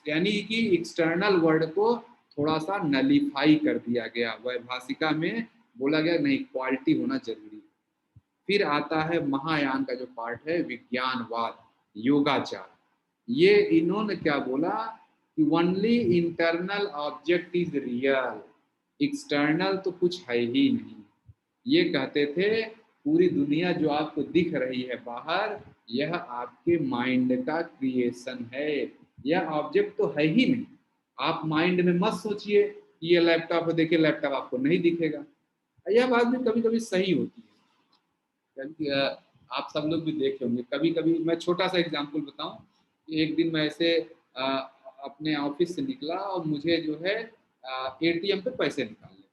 यानी कि एक्सटर्नल वर्ड को थोड़ा सा नलीफाई कर दिया गया, वैभाषिका में बोला गया नहीं, क्वालिटी होना जरूरी है। फिर आता है महायान का जो पार्ट है विज्ञानवाद, योगाचार। ये इन्होंने क्या बोला कि only internal object is real, external तो कुछ है ही नहीं। ये कहते थे पूरी दुनिया जो आपको दिख रही है बाहर, यह आपके माइंड का क्रिएशन है, यह ऑब्जेक्ट तो है ही नहीं। आप माइंड में मत सोचिए कि ये लैपटॉप है, देखिए लैपटॉप आपको नहीं दिखेगा। यह बात भी कभी कभी सही होती है, क्योंकि आप सब लोग भी देखे होंगे कभी कभी। मैं छोटा सा एग्जांपल बताऊं, एक दिन मैं ऐसे अपने ऑफिस से निकला और मुझे जो है एटीएम पे पैसे निकालने।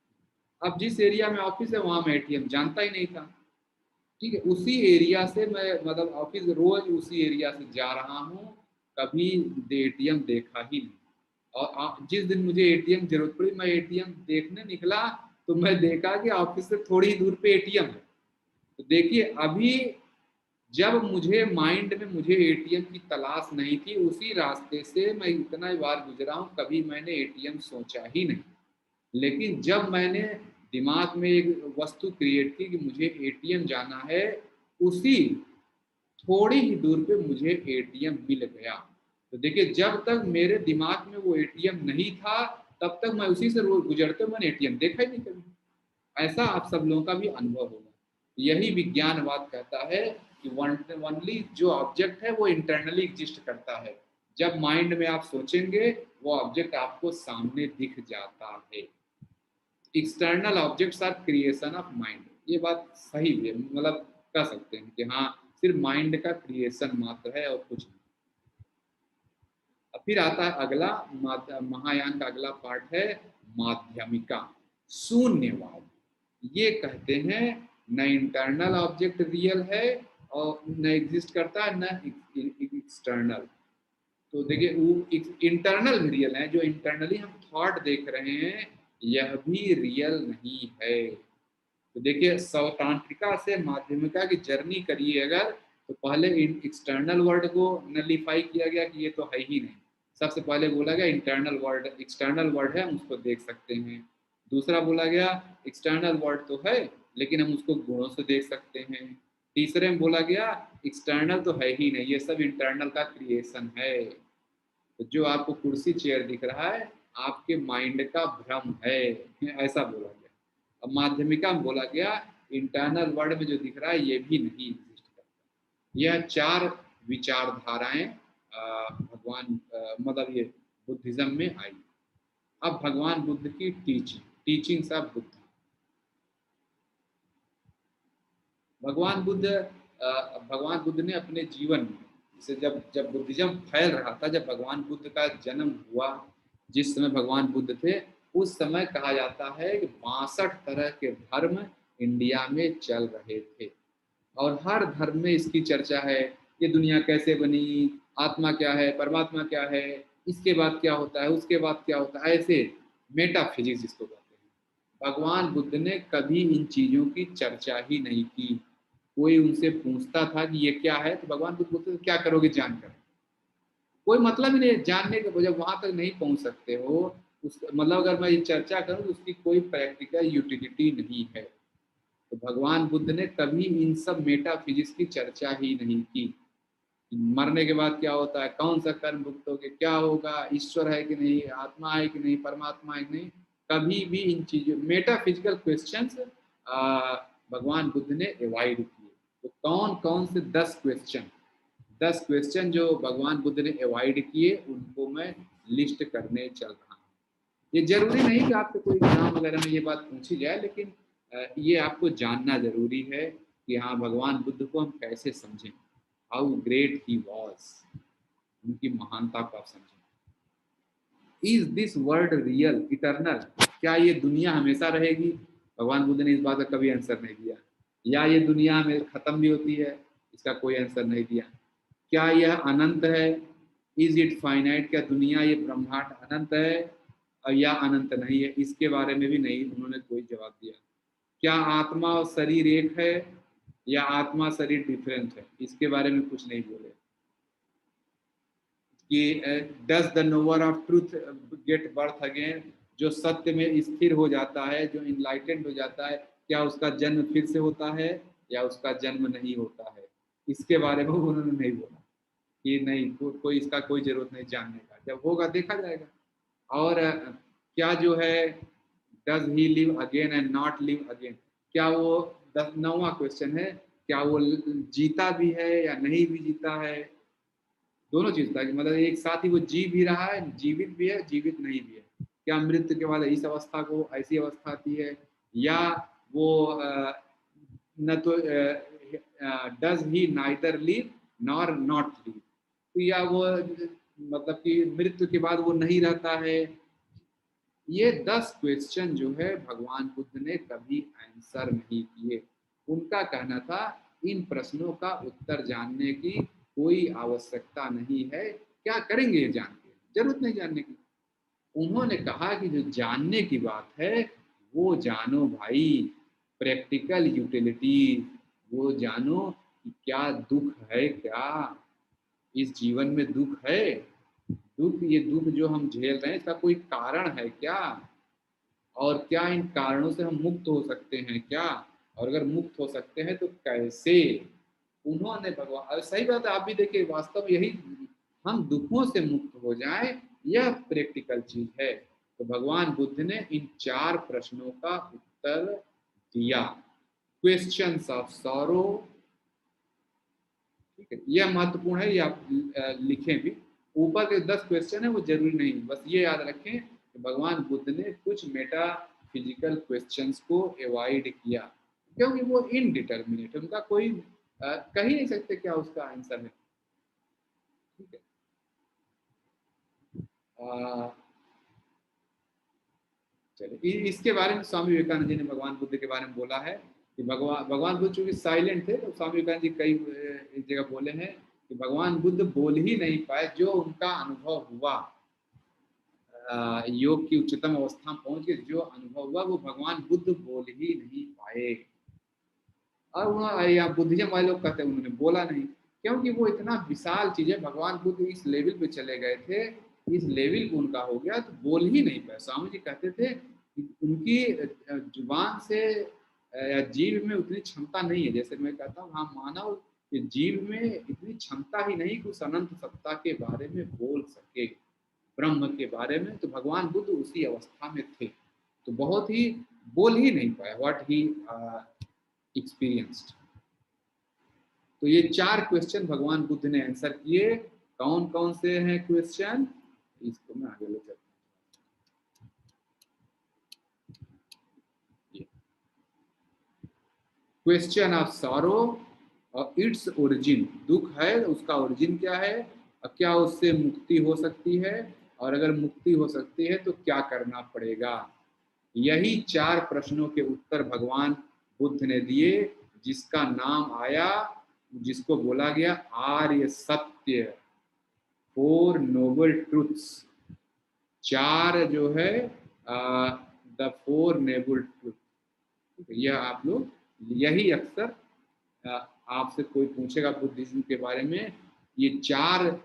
अब जिस एरिया में ऑफिस है वहां मैं एटीएम जानता ही नहीं था। ठीक है, उसी एरिया से मैं मतलब ऑफिस रोज उसी एरिया से जा रहा हूँ, कभी एटीएम देखा ही नहीं। और जिस दिन मुझे एटीएम जरूरत पड़ी, मैं एटीएम देखने निकला तो मैं देखा कि ऑफिस से थोड़ी दूर पे एटीएम है। तो देखिए अभी जब मुझे माइंड में मुझे एटीएम की तलाश नहीं थी, उसी रास्ते से मैं इतना बार गुजरा हूँ, कभी मैंने एटीएम सोचा ही नहीं। लेकिन जब मैंने दिमाग में एक वस्तु क्रिएट की कि मुझे एटीएम जाना है, उसी थोड़ी ही दूर पे मुझे एटीएम मिल गया। तो देखिए जब तक मेरे दिमाग में वो एटीएम नहीं था, तब तक मैं उसी से रोज गुजरते मैंने एटीएम देखा ही नहीं कभी। ऐसा आप सब लोगों का भी अनुभव होगा। यही विज्ञानवाद कहता है कि ओनली जो ऑब्जेक्ट है वो इंटरनली एग्जिस्ट करता है। जब माइंड में आप सोचेंगे वो ऑब्जेक्ट आपको सामने दिख जाता है। External objects are creation of mind, ये बात सही है, मतलब कह सकते हैं कि हाँ सिर्फ माइंड का क्रिएशन मात्र है और कुछ नहीं। अब फिर आता है अगला महायान का अगला पार्ट है माध्यमिका, शून्यवाद। ये कहते हैं न इंटरनल ऑब्जेक्ट रियल है और न एग्जिस्ट करता है, न एक्सटर्नल। तो देखिए वो इंटरनल भी रियल है, जो इंटरनली हम थॉट देख रहे हैं यह भी रियल नहीं है। तो देखिए सौतांत्रिका से माध्यमिका की जर्नी करिए अगर, तो पहले एक्सटर्नल वर्ड को नलीफाई किया गया कि ये तो है ही नहीं। सबसे पहले बोला गया इंटरनल वर्ड, एक्सटर्नल वर्ड है हम उसको देख सकते हैं। दूसरा बोला गया एक्सटर्नल वर्ड तो है लेकिन हम उसको गुणों से देख सकते हैं। तीसरे में बोला गया एक्सटर्नल तो है ही नहीं, ये सब इंटरनल का क्रिएशन है। तो जो आपको कुर्सी चेयर दिख रहा है आपके माइंड का भ्रम है, ऐसा बोला गया। अब माध्यमिका में बोला गया इंटरनल वर्ल्ड में जो दिख रहा है ये भी नहीं एग्जिस्ट करता। यह चार विचारधाराएं भगवान मतलब ये बुद्धिज्म में आई। अब भगवान बुद्ध की टीचिंग्स ऑफ बुद्ध। भगवान बुद्ध ने अपने जीवन में से जब जब बुद्धिज्म फैल रहा था, जब भगवान बुद्ध का जन्म हुआ, जिस समय भगवान बुद्ध थे उस समय कहा जाता है कि 62 तरह के धर्म इंडिया में चल रहे थे और हर धर्म में इसकी चर्चा है। ये दुनिया कैसे बनी, आत्मा क्या है, परमात्मा क्या है, इसके बाद क्या होता है, उसके बाद क्या होता है, ऐसे मेटाफिजिक्स जिसको कहते हैं। भगवान बुद्ध ने कभी इन चीज़ों की चर्चा ही नहीं की। कोई उनसे पूछता था कि ये क्या है तो भगवान बुद्ध बोलते थे क्या करोगे जानकर, कोई मतलब ही नहीं जानने के, जब वहां तक नहीं पहुंच सकते हो उस मतलब अगर मैं ये चर्चा करूं तो उसकी कोई प्रैक्टिकल यूटिलिटी नहीं है। तो भगवान बुद्ध ने कभी इन सब मेटाफिजिक्स की चर्चा ही नहीं की। मरने के बाद क्या होता है, कौन सा कर्म भुगतोगे, क्या होगा, ईश्वर है कि नहीं, आत्मा है कि नहीं, परमात्मा है कि नहीं, कभी भी इन चीजों मेटाफिजिकल क्वेश्चंस भगवान बुद्ध ने अवॉइड किए। तो कौन कौन से 10 क्वेश्चन जो भगवान बुद्ध ने अवॉइड किए उनको मैं लिस्ट करने चल रहा हूँ। ये जरूरी नहीं कि आपको कोई एग्जाम वगैरह में ये बात पूछी जाए, लेकिन ये आपको जानना जरूरी है कि हाँ भगवान बुद्ध को हम कैसे समझें, हाउ ग्रेट ही वॉज, उनकी महानता को आप समझें। Is this world real eternal, क्या ये दुनिया हमेशा रहेगी? भगवान बुद्ध ने इस बात का कभी आंसर नहीं दिया। या ये दुनिया में खत्म भी होती है, इसका कोई आंसर नहीं दिया। क्या यह अनंत है, इज इट फाइनाइट, क्या दुनिया ये ब्रह्मांड अनंत है या अनंत नहीं है, इसके बारे में भी नहीं उन्होंने कोई जवाब दिया। क्या आत्मा और शरीर एक है, या आत्मा शरीर डिफरेंट है, इसके बारे में कुछ नहीं बोले। कि does the knower of truth get birth again, जो सत्य में स्थिर हो जाता है, जो इनलाइटेंड हो जाता है, क्या उसका जन्म फिर से होता है या उसका जन्म नहीं होता है, इसके बारे में उन्होंने नहीं बोला कि नहीं कोई इसका कोई जरूरत नहीं जानने का, जब होगा देखा जाएगा। और क्या जो है does he live again and not live again, क्या वो 9वां क्वेश्चन है, क्या वो जीता भी है या नहीं भी जीता है, दोनों चीज था कि मतलब एक साथ ही वो जी भी रहा है, जीवित भी है, जीवित नहीं भी है, क्या मृत्यु के बाद इस अवस्था को ऐसी अवस्था आती है, या वो न तो does he neither live nor not live, तो या वो मतलब कि मृत्यु के बाद वो नहीं रहता है। ये 10 क्वेश्चन जो है भगवान बुद्ध ने कभी आंसर नहीं किए। उनका कहना था इन प्रश्नों का उत्तर जानने की कोई आवश्यकता नहीं है, क्या करेंगे ये जान के, जरूरत नहीं जानने की। उन्होंने कहा कि जो जानने की बात है वो जानो भाई, प्रैक्टिकल यूटिलिटी, वो जानो कि क्या दुख है, क्या इस जीवन में दुख है, दुख, ये दुख जो हम झेल रहे हैं इसका कोई कारण है क्या, और क्या इन कारणों से हम मुक्त हो सकते हैं क्या, और अगर मुक्त हो सकते हैं तो कैसे। उन्होंने भगवान, और सही बात है, आप भी देखिए वास्तव यही, हम दुखों से मुक्त हो जाएं, यह प्रैक्टिकल चीज है। तो भगवान बुद्ध ने इन 4 प्रश्नों का उत्तर दिया। क्वेश्चंस ऑफ सॉरो, ठीक है, यह महत्वपूर्ण है, ये आप लिखें भी। ऊपर के 10 क्वेश्चन है वो जरूरी नहीं, बस ये याद रखें कि भगवान बुद्ध ने कुछ मेटा फिजिकल क्वेश्चंस को अवॉइड किया, क्योंकि वो इनडिटर्मिनेट, उनका कोई कह ही नहीं सकते क्या उसका आंसर है, ठीक है। चलिए इसके बारे में स्वामी विवेकानंद जी ने भगवान बुद्ध के बारे में बोला है कि भगवान बुद्ध चूंकि साइलेंट थे, तो स्वामी विवेकानंद जी कई एक जगह बोले हैं कि भगवान बुद्ध बोल ही नहीं पाए, जो उनका अनुभव हुआ योग की उच्चतम अवस्था में पहुंच के जो अनुभव हुआ वो भगवान बुद्ध बोल ही नहीं पाए। और या बुद्धिज्म वाले लोग कहते हैं उन्होंने बोला नहीं, क्योंकि वो इतना विशाल चीज है, भगवान बुद्ध इस लेवल पे चले गए थे, इस लेवल पे उनका हो गया तो बोल ही नहीं पाए। स्वामी जी कहते थे कि उनकी जुबान से या जीव में उतनी क्षमता नहीं है, जैसे मैं कहता हूँ हाँ मानव कि जीव में इतनी क्षमता ही नहीं कि उस अनंत सत्ता के बारे में बोल सके, ब्रह्म के बारे में, तो भगवान बुद्ध उसी अवस्था में थे, तो बहुत ही बोल ही नहीं पाए व्हाट ही एक्सपीरियंस्ड। तो ये 4 क्वेश्चन भगवान बुद्ध ने आंसर किए। कौन कौन से हैं क्वेश्चन, इसको मैं आगे ले चलता हूँ। क्वेश्चन ऑफ सॉरो और इट्स ओरिजिन, दुख है उसका ओरिजिन क्या है, और क्या उससे मुक्ति हो सकती है, और अगर मुक्ति हो सकती है तो क्या करना पड़ेगा। यही 4 प्रश्नों के उत्तर भगवान बुद्ध ने दिए, जिसका नाम आया, जिसको बोला गया आर्य सत्य, 4 नोबल ट्रुथ्स, 4 जो है द 4 नोबल ट्रुथ। यह आप लोग यही अक्सर आपसे कोई पूछेगा बुद्धिज्म के बारे में, ये 4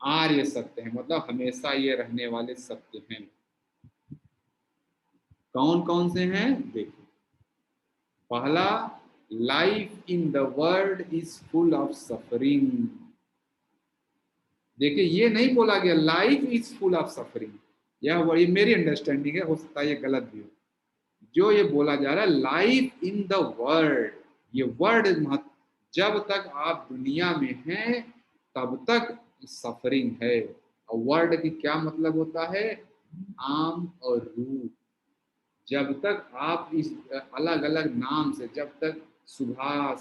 आर्य सत्य हैं, मतलब हमेशा ये रहने वाले सत्य हैं। कौन कौन से हैं देखिए। पहला, life in the world is full of suffering. देखिए ये नहीं बोला गया life is full of suffering, यह मेरी अंडरस्टैंडिंग है, हो सकता है ये गलत भी हो। जो ये बोला जा रहा है लाइफ इन द वर्ल्ड, ये वर्ड, जब तक आप दुनिया में हैं तब तक सफरिंग है। और वर्ड की क्या मतलब होता है, आम और रूप। जब तक आप इस अलग अलग नाम से, जब तक सुभाष,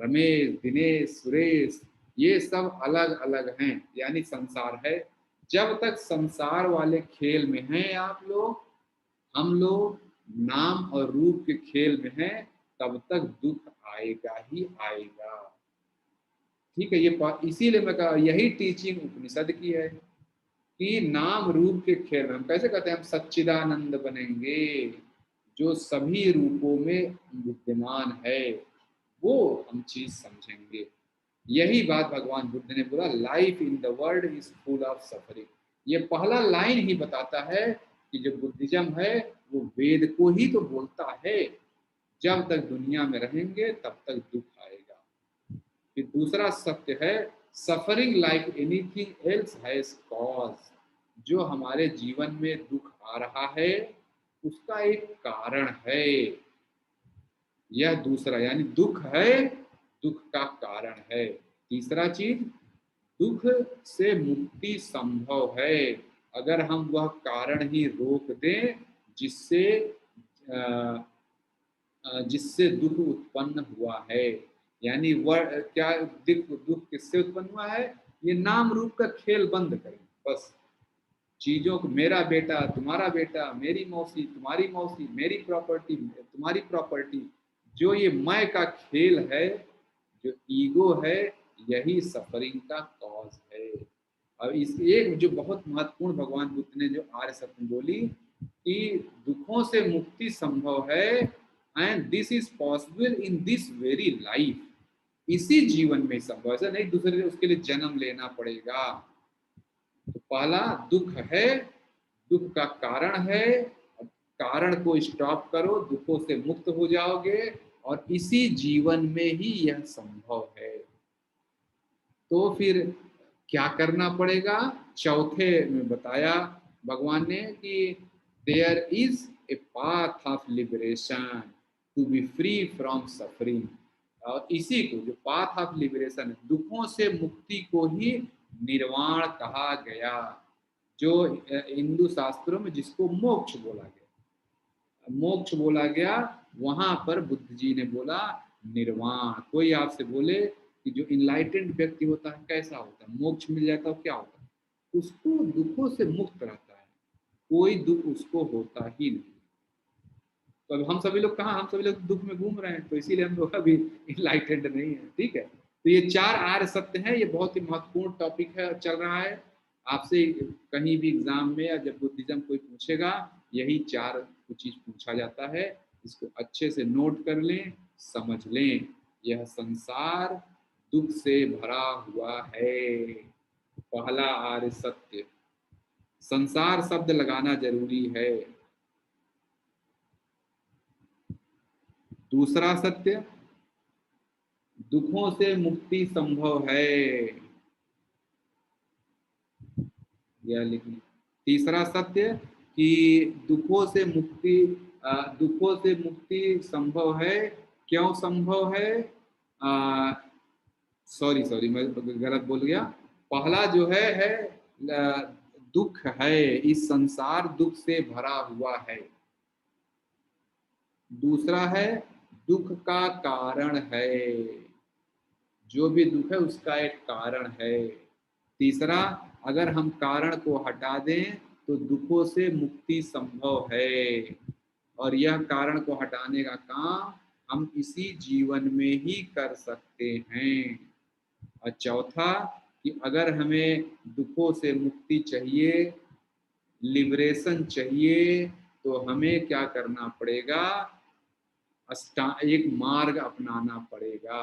रमेश, दिनेश, सुरेश, ये सब अलग अलग हैं, यानी संसार है, जब तक संसार वाले खेल में हैं आप लोग, हम लोग नाम और रूप के खेल में हैं, तब तक दुख आएगा ही आएगा, ठीक है। ये इसीलिए मैं कहा यही टीचिंग उपनिषद की है कि नाम रूप के खेल में हम कैसे कहते हैं हम सच्चिदानंद बनेंगे, जो सभी रूपों में विद्यमान है, वो हम चीज समझेंगे। यही बात भगवान बुद्ध ने बोला, life in the world is full of suffering. ये पहला लाइन ही बताता है कि जो बुद्धिज्म है वो वेद को ही तो बोलता है। जब तक दुनिया में रहेंगे तब तक दुख आएगा। फिर दूसरा सत्य है, suffering like anything else has cause. जो हमारे जीवन में दुख आ रहा है उसका एक कारण है। यह दूसरा, यानी दुख है, दुख का कारण है। तीसरा चीज, दुख से मुक्ति संभव है अगर हम वह कारण ही रोक दें जिससे जिससे दुख उत्पन्न हुआ है। यानी वह क्या, दुख दुख किससे उत्पन्न हुआ है, ये नाम रूप का खेल बंद करें बस। चीजों को, मेरा बेटा तुम्हारा बेटा, मेरी मौसी तुम्हारी मौसी, मेरी प्रॉपर्टी तुम्हारी प्रॉपर्टी, जो ये मैं का खेल है, जो ईगो है, यही सफरिंग का कॉज है। और इस एक जो बहुत महत्वपूर्ण भगवान बुद्ध ने जो आर्य सत्य बोली कि दुखों से मुक्ति संभव है, and this is possible in this very life. इसी जीवन में संभव, ऐसा नहीं दूसरे उसके लिए जन्म लेना पड़ेगा। तो पहला दुख है, दुख का कारण है, कारण को स्टॉप करो, दुखों से मुक्त हो जाओगे, और इसी जीवन में ही यह संभव है। तो फिर क्या करना पड़ेगा, चौथे में बताया भगवान ने कि there is a path of liberation to be free from suffering. और इसी को, जो पाथ ऑफ लिबरेशन है, दुखों से मुक्ति को ही निर्वाण कहा गया, जो हिंदू शास्त्रों में जिसको मोक्ष बोला गया, मोक्ष बोला गया, वहां पर बुद्ध जी ने बोला निर्वाण। कोई आपसे बोले कि जो इनलाइटेंड व्यक्ति होता है कैसा होता है, मोक्ष मिल जाता है, क्या होता है, उसको दुखों से मुक्त रहता है, कोई दुख उसको होता ही नहीं। तो अब हम सभी लोग कहाँ, हम सभी लोग दुख में घूम रहे हैं, तो इसीलिए हम लोग अभी इनलाइटेंड नहीं है। ठीक है, तो ये चार आर्य सत्य हैं, ये बहुत ही महत्वपूर्ण टॉपिक है, चल रहा है। आपसे कहीं भी एग्जाम में या जब बुद्धिज्म कोई पूछेगा, यही चार चीज पूछा जाता है। इसको अच्छे से नोट कर लें, समझ लें। यह संसार दुख से भरा हुआ है, पहला आर्य सत्य। संसार शब्द लगाना जरूरी है। दूसरा सत्य, दुखों से मुक्ति संभव है, यह लिखना। तीसरा सत्य कि दुखों से मुक्ति संभव है। क्यों संभव है, सॉरी सॉरी मैं गलत बोल गया। पहला जो है दुख है, इस संसार दुख से भरा हुआ है। दूसरा है दुख का कारण है, जो भी दुख है उसका एक कारण है। तीसरा, अगर हम कारण को हटा दें तो दुखों से मुक्ति संभव है, और यह कारण को हटाने का काम हम इसी जीवन में ही कर सकते हैं। और चौथा कि अगर हमें दुखों से मुक्ति चाहिए, लिबरेशन चाहिए, तो हमें क्या करना पड़ेगा, एक मार्ग अपनाना पड़ेगा।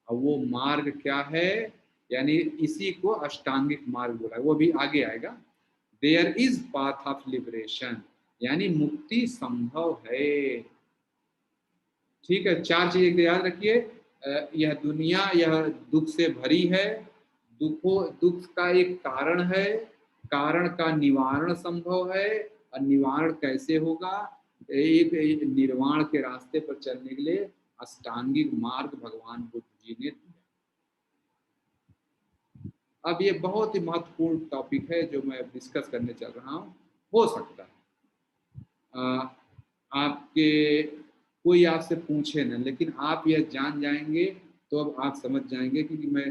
और वो मार्ग क्या है, यानी इसी को अष्टांगिक मार्ग बोला है, वो भी आगे आएगा। There is path of liberation, यानी मुक्ति संभव है। ठीक है, चार चीजें याद रखिए। यह दुनिया, यह दुख से भरी है, दुख का एक कारण है, कारण का निवारण संभव है, और निवारण कैसे होगा, एक निर्वाण के रास्ते पर चलने के लिए अष्टांगिक मार्ग भगवान बुद्ध जी ने दिया। अब ये बहुत ही महत्वपूर्ण टॉपिक है जो मैं डिस्कस करने चल रहा हूँ। हो सकता है आपके कोई आपसे पूछे ना, लेकिन आप यह जान जाएंगे तो अब आप समझ जाएंगे कि मैं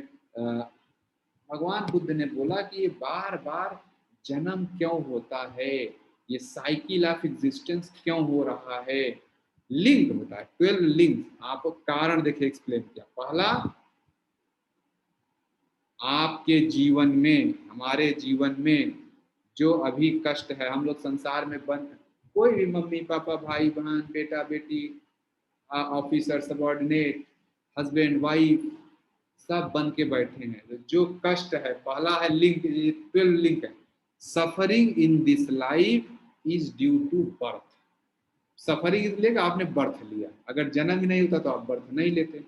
भगवान बुद्ध ने बोला कि ये बार बार जन्म क्यों होता है, ये साइकिल ऑफ एग्जिस्टेंस क्यों हो रहा है। लिंक बताए, 12 लिंक। आप कारण देखिए एक्सप्लेन किया। पहला, आपके जीवन में, हमारे जीवन में जो अभी कष्ट है, हम लोग संसार में कोई भी मम्मी पापा भाई बहन बेटा बेटी ऑफिसर सबॉर्डिनेट हस्बैंड वाइफ सब बन के बैठे हैं। जो कष्ट है, पहला है लिंक, 12 लिंक है। Suffering in this life is due to birth. Suffering इसलिए कि आपने बर्थ लिया, अगर जन्म ही नहीं होता तो आप बर्थ नहीं लेते।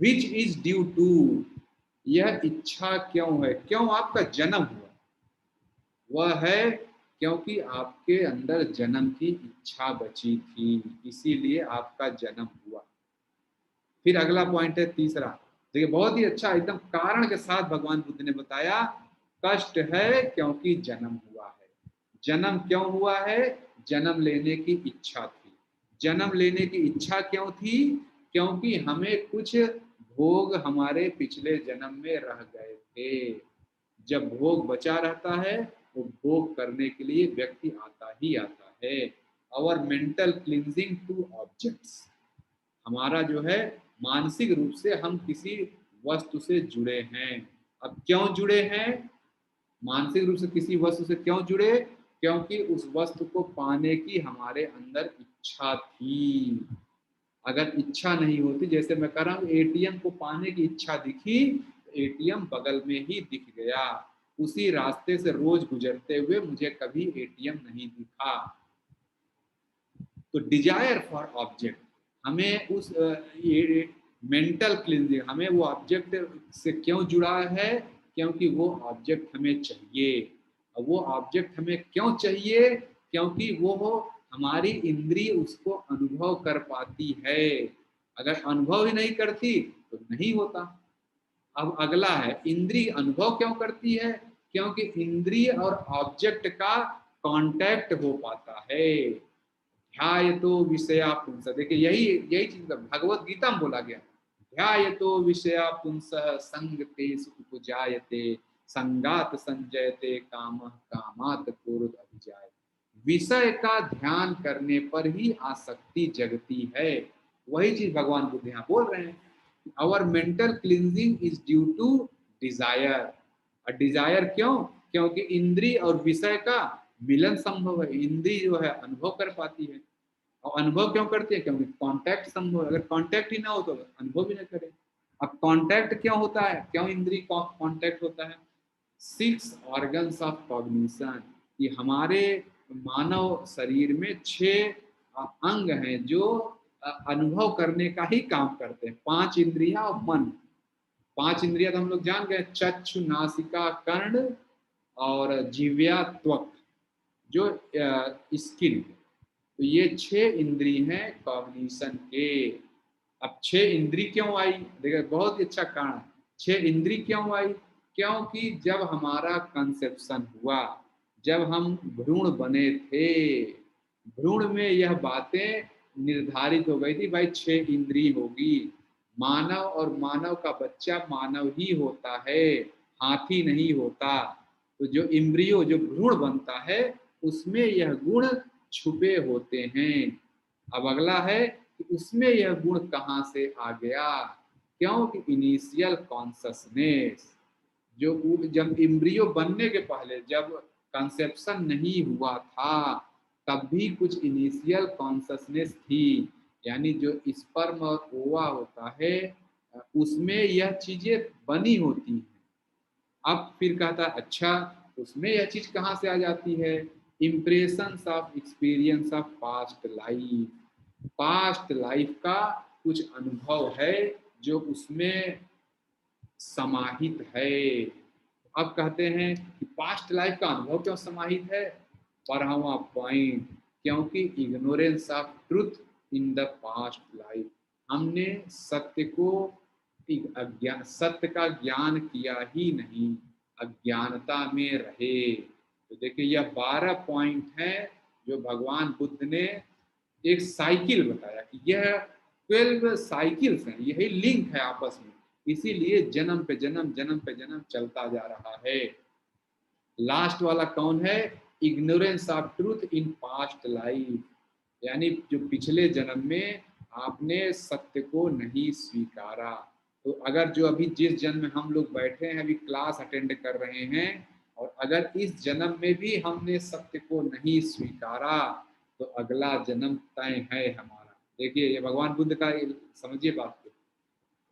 विच इज ड्यू टू, यह इच्छा क्यों है, क्यों आपका जन्म हुआ, वह है क्योंकि आपके अंदर जन्म की इच्छा बची थी, इसीलिए आपका जन्म हुआ। फिर अगला पॉइंट है तीसरा, देखिए बहुत ही अच्छा एकदम कारण के साथ भगवान बुद्ध ने बताया, कष्ट है क्योंकि जन्म हुआ है। जन्म क्यों हुआ है, जन्म लेने की इच्छा थी। जन्म लेने की इच्छा क्यों थी, क्योंकि हमें कुछ भोग हमारे पिछले जन्म में रह गए थे। जब भोग बचा रहता है वो भोग करने के लिए व्यक्ति आता ही आता है। Our mental clinging to objects, हमारा जो है मानसिक रूप से हम किसी वस्तु से जुड़े हैं। अब क्यों जुड़े हैं, मानसिक रूप से किसी वस्तु से क्यों जुड़े, क्योंकि उस वस्तु को पाने की हमारे अंदर इच्छा थी। अगर इच्छा नहीं होती, जैसे मैं कह रहा हूँ एटीएम को पाने की इच्छा दिखी, एटीएम बगल में ही दिख गया, उसी रास्ते से रोज गुजरते हुए मुझे कभी एटीएम नहीं दिखा। तो डिजायर फॉर ऑब्जेक्ट, हमें उस ये मेंटल क्लींजिंग, हमें वो ऑब्जेक्ट से क्यों जुड़ा है, क्योंकि वो ऑब्जेक्ट हमें चाहिए। और वो ऑब्जेक्ट हमें क्यों चाहिए, क्योंकि वो हमारी इंद्रिय उसको अनुभव कर पाती है। अगर अनुभव ही नहीं करती तो नहीं होता। अब अगला है, इंद्रिय अनुभव क्यों करती है, क्योंकि इंद्रिय और ऑब्जेक्ट का कांटेक्ट हो पाता है। ध्यायतो विषया पुंस, देखिए यही यही चीज भगवत गीता में बोला गया, ध्यायतो विषया पुंस संगतेषु उपजायते संगात संजयते कामः कामात् क्रोध अभिजायते। विषय का ध्यान करने पर ही आसक्ति जगती है। वही चीज भगवान बुद्ध यहाँ बोल रहे हैं, our mental clinging is due to desire. और डिजायर क्यों, क्योंकि इंद्रिय और विषय का मिलन संभव है। इंद्रिय जो है अनुभव कर पाती है, और अनुभव क्यों करती है, क्योंकि कांटेक्ट संभव है। अगर कांटेक्ट ही ना हो तो अनुभव भी ना करे। अब कांटेक्ट क्यों होता है, क्यों इंद्रिय कांटेक्ट होता है, 6 ऑर्गन्स ऑफ कॉग्निशन, ये हमारे मानव शरीर में 6 अंग हैं जो अनुभव करने का ही काम करते हैं। 5 इंद्रियां और मन। 5 इंद्रियां तो हम लोग जान गए, चक्षु नासिका कर्ण और जिह्वा त्वक, जो स्किन। तो ये 6 इंद्रिय हैं कॉग्निशन के। अब 6 इंद्रिय क्यों आई, देखिए बहुत ही अच्छा कारण, 6 इंद्रिय क्यों आई, क्योंकि जब हमारा कंसेप्शन हुआ, जब हम भ्रूण बने थे, भ्रूण में यह बातें निर्धारित हो गई थी, भाई 6 इंद्रिय होगी। मानव और मानव का बच्चा मानव ही होता है, हाथी नहीं होता। तो जो इम्ब्रियो, जो भ्रूण बनता है, उसमें यह गुण छुपे होते हैं। अब अगला है कि उसमें यह गुण कहाँ से आ गया, क्योंकि इनिशियल कॉन्शसनेस, जो जब इम्ब्रियो बनने के पहले, जब कंसेप्शन नहीं हुआ था, तब भी कुछ इनिशियल कॉन्शसनेस थी। यानी जो स्पर्म और ओवा होता है, उसमें यह चीजें बनी होती हैं। अब फिर कहता अच्छा, उसमें यह चीज कहाँ से आ जाती है, impressions of experience of past life, past life का कुछ अनुभव है जो उसमें समाहित है। अब कहते हैं कि पास्ट लाइफ का अनुभव क्यों समाहित है, 12वां पॉइंट, क्योंकि ignorance of truth in the past life, हमने सत्य को अज्ञान, सत्य का ज्ञान किया ही नहीं, अज्ञानता में रहे। तो देखिए यह 12 पॉइंट हैं जो भगवान बुद्ध ने एक साइकिल बताया कि यह 12 साइकिल्स हैं, यही लिंक है आपस में, इसीलिए जन्म पे जन्म, जन्म पे जन्म चलता जा रहा है। लास्ट वाला कौन है, ignorance of truth in past life, यानी जो पिछले जन्म में आपने सत्य को नहीं स्वीकारा। तो अगर जो अभी जिस जन्म में हम लोग बैठे हैं, अभी क्लास अटेंड कर रहे हैं, और अगर इस जन्म में भी हमने सत्य को नहीं स्वीकारा तो अगला जन्म तय है हमारा। देखिए ये भगवान बुद्ध का, समझिए बात को।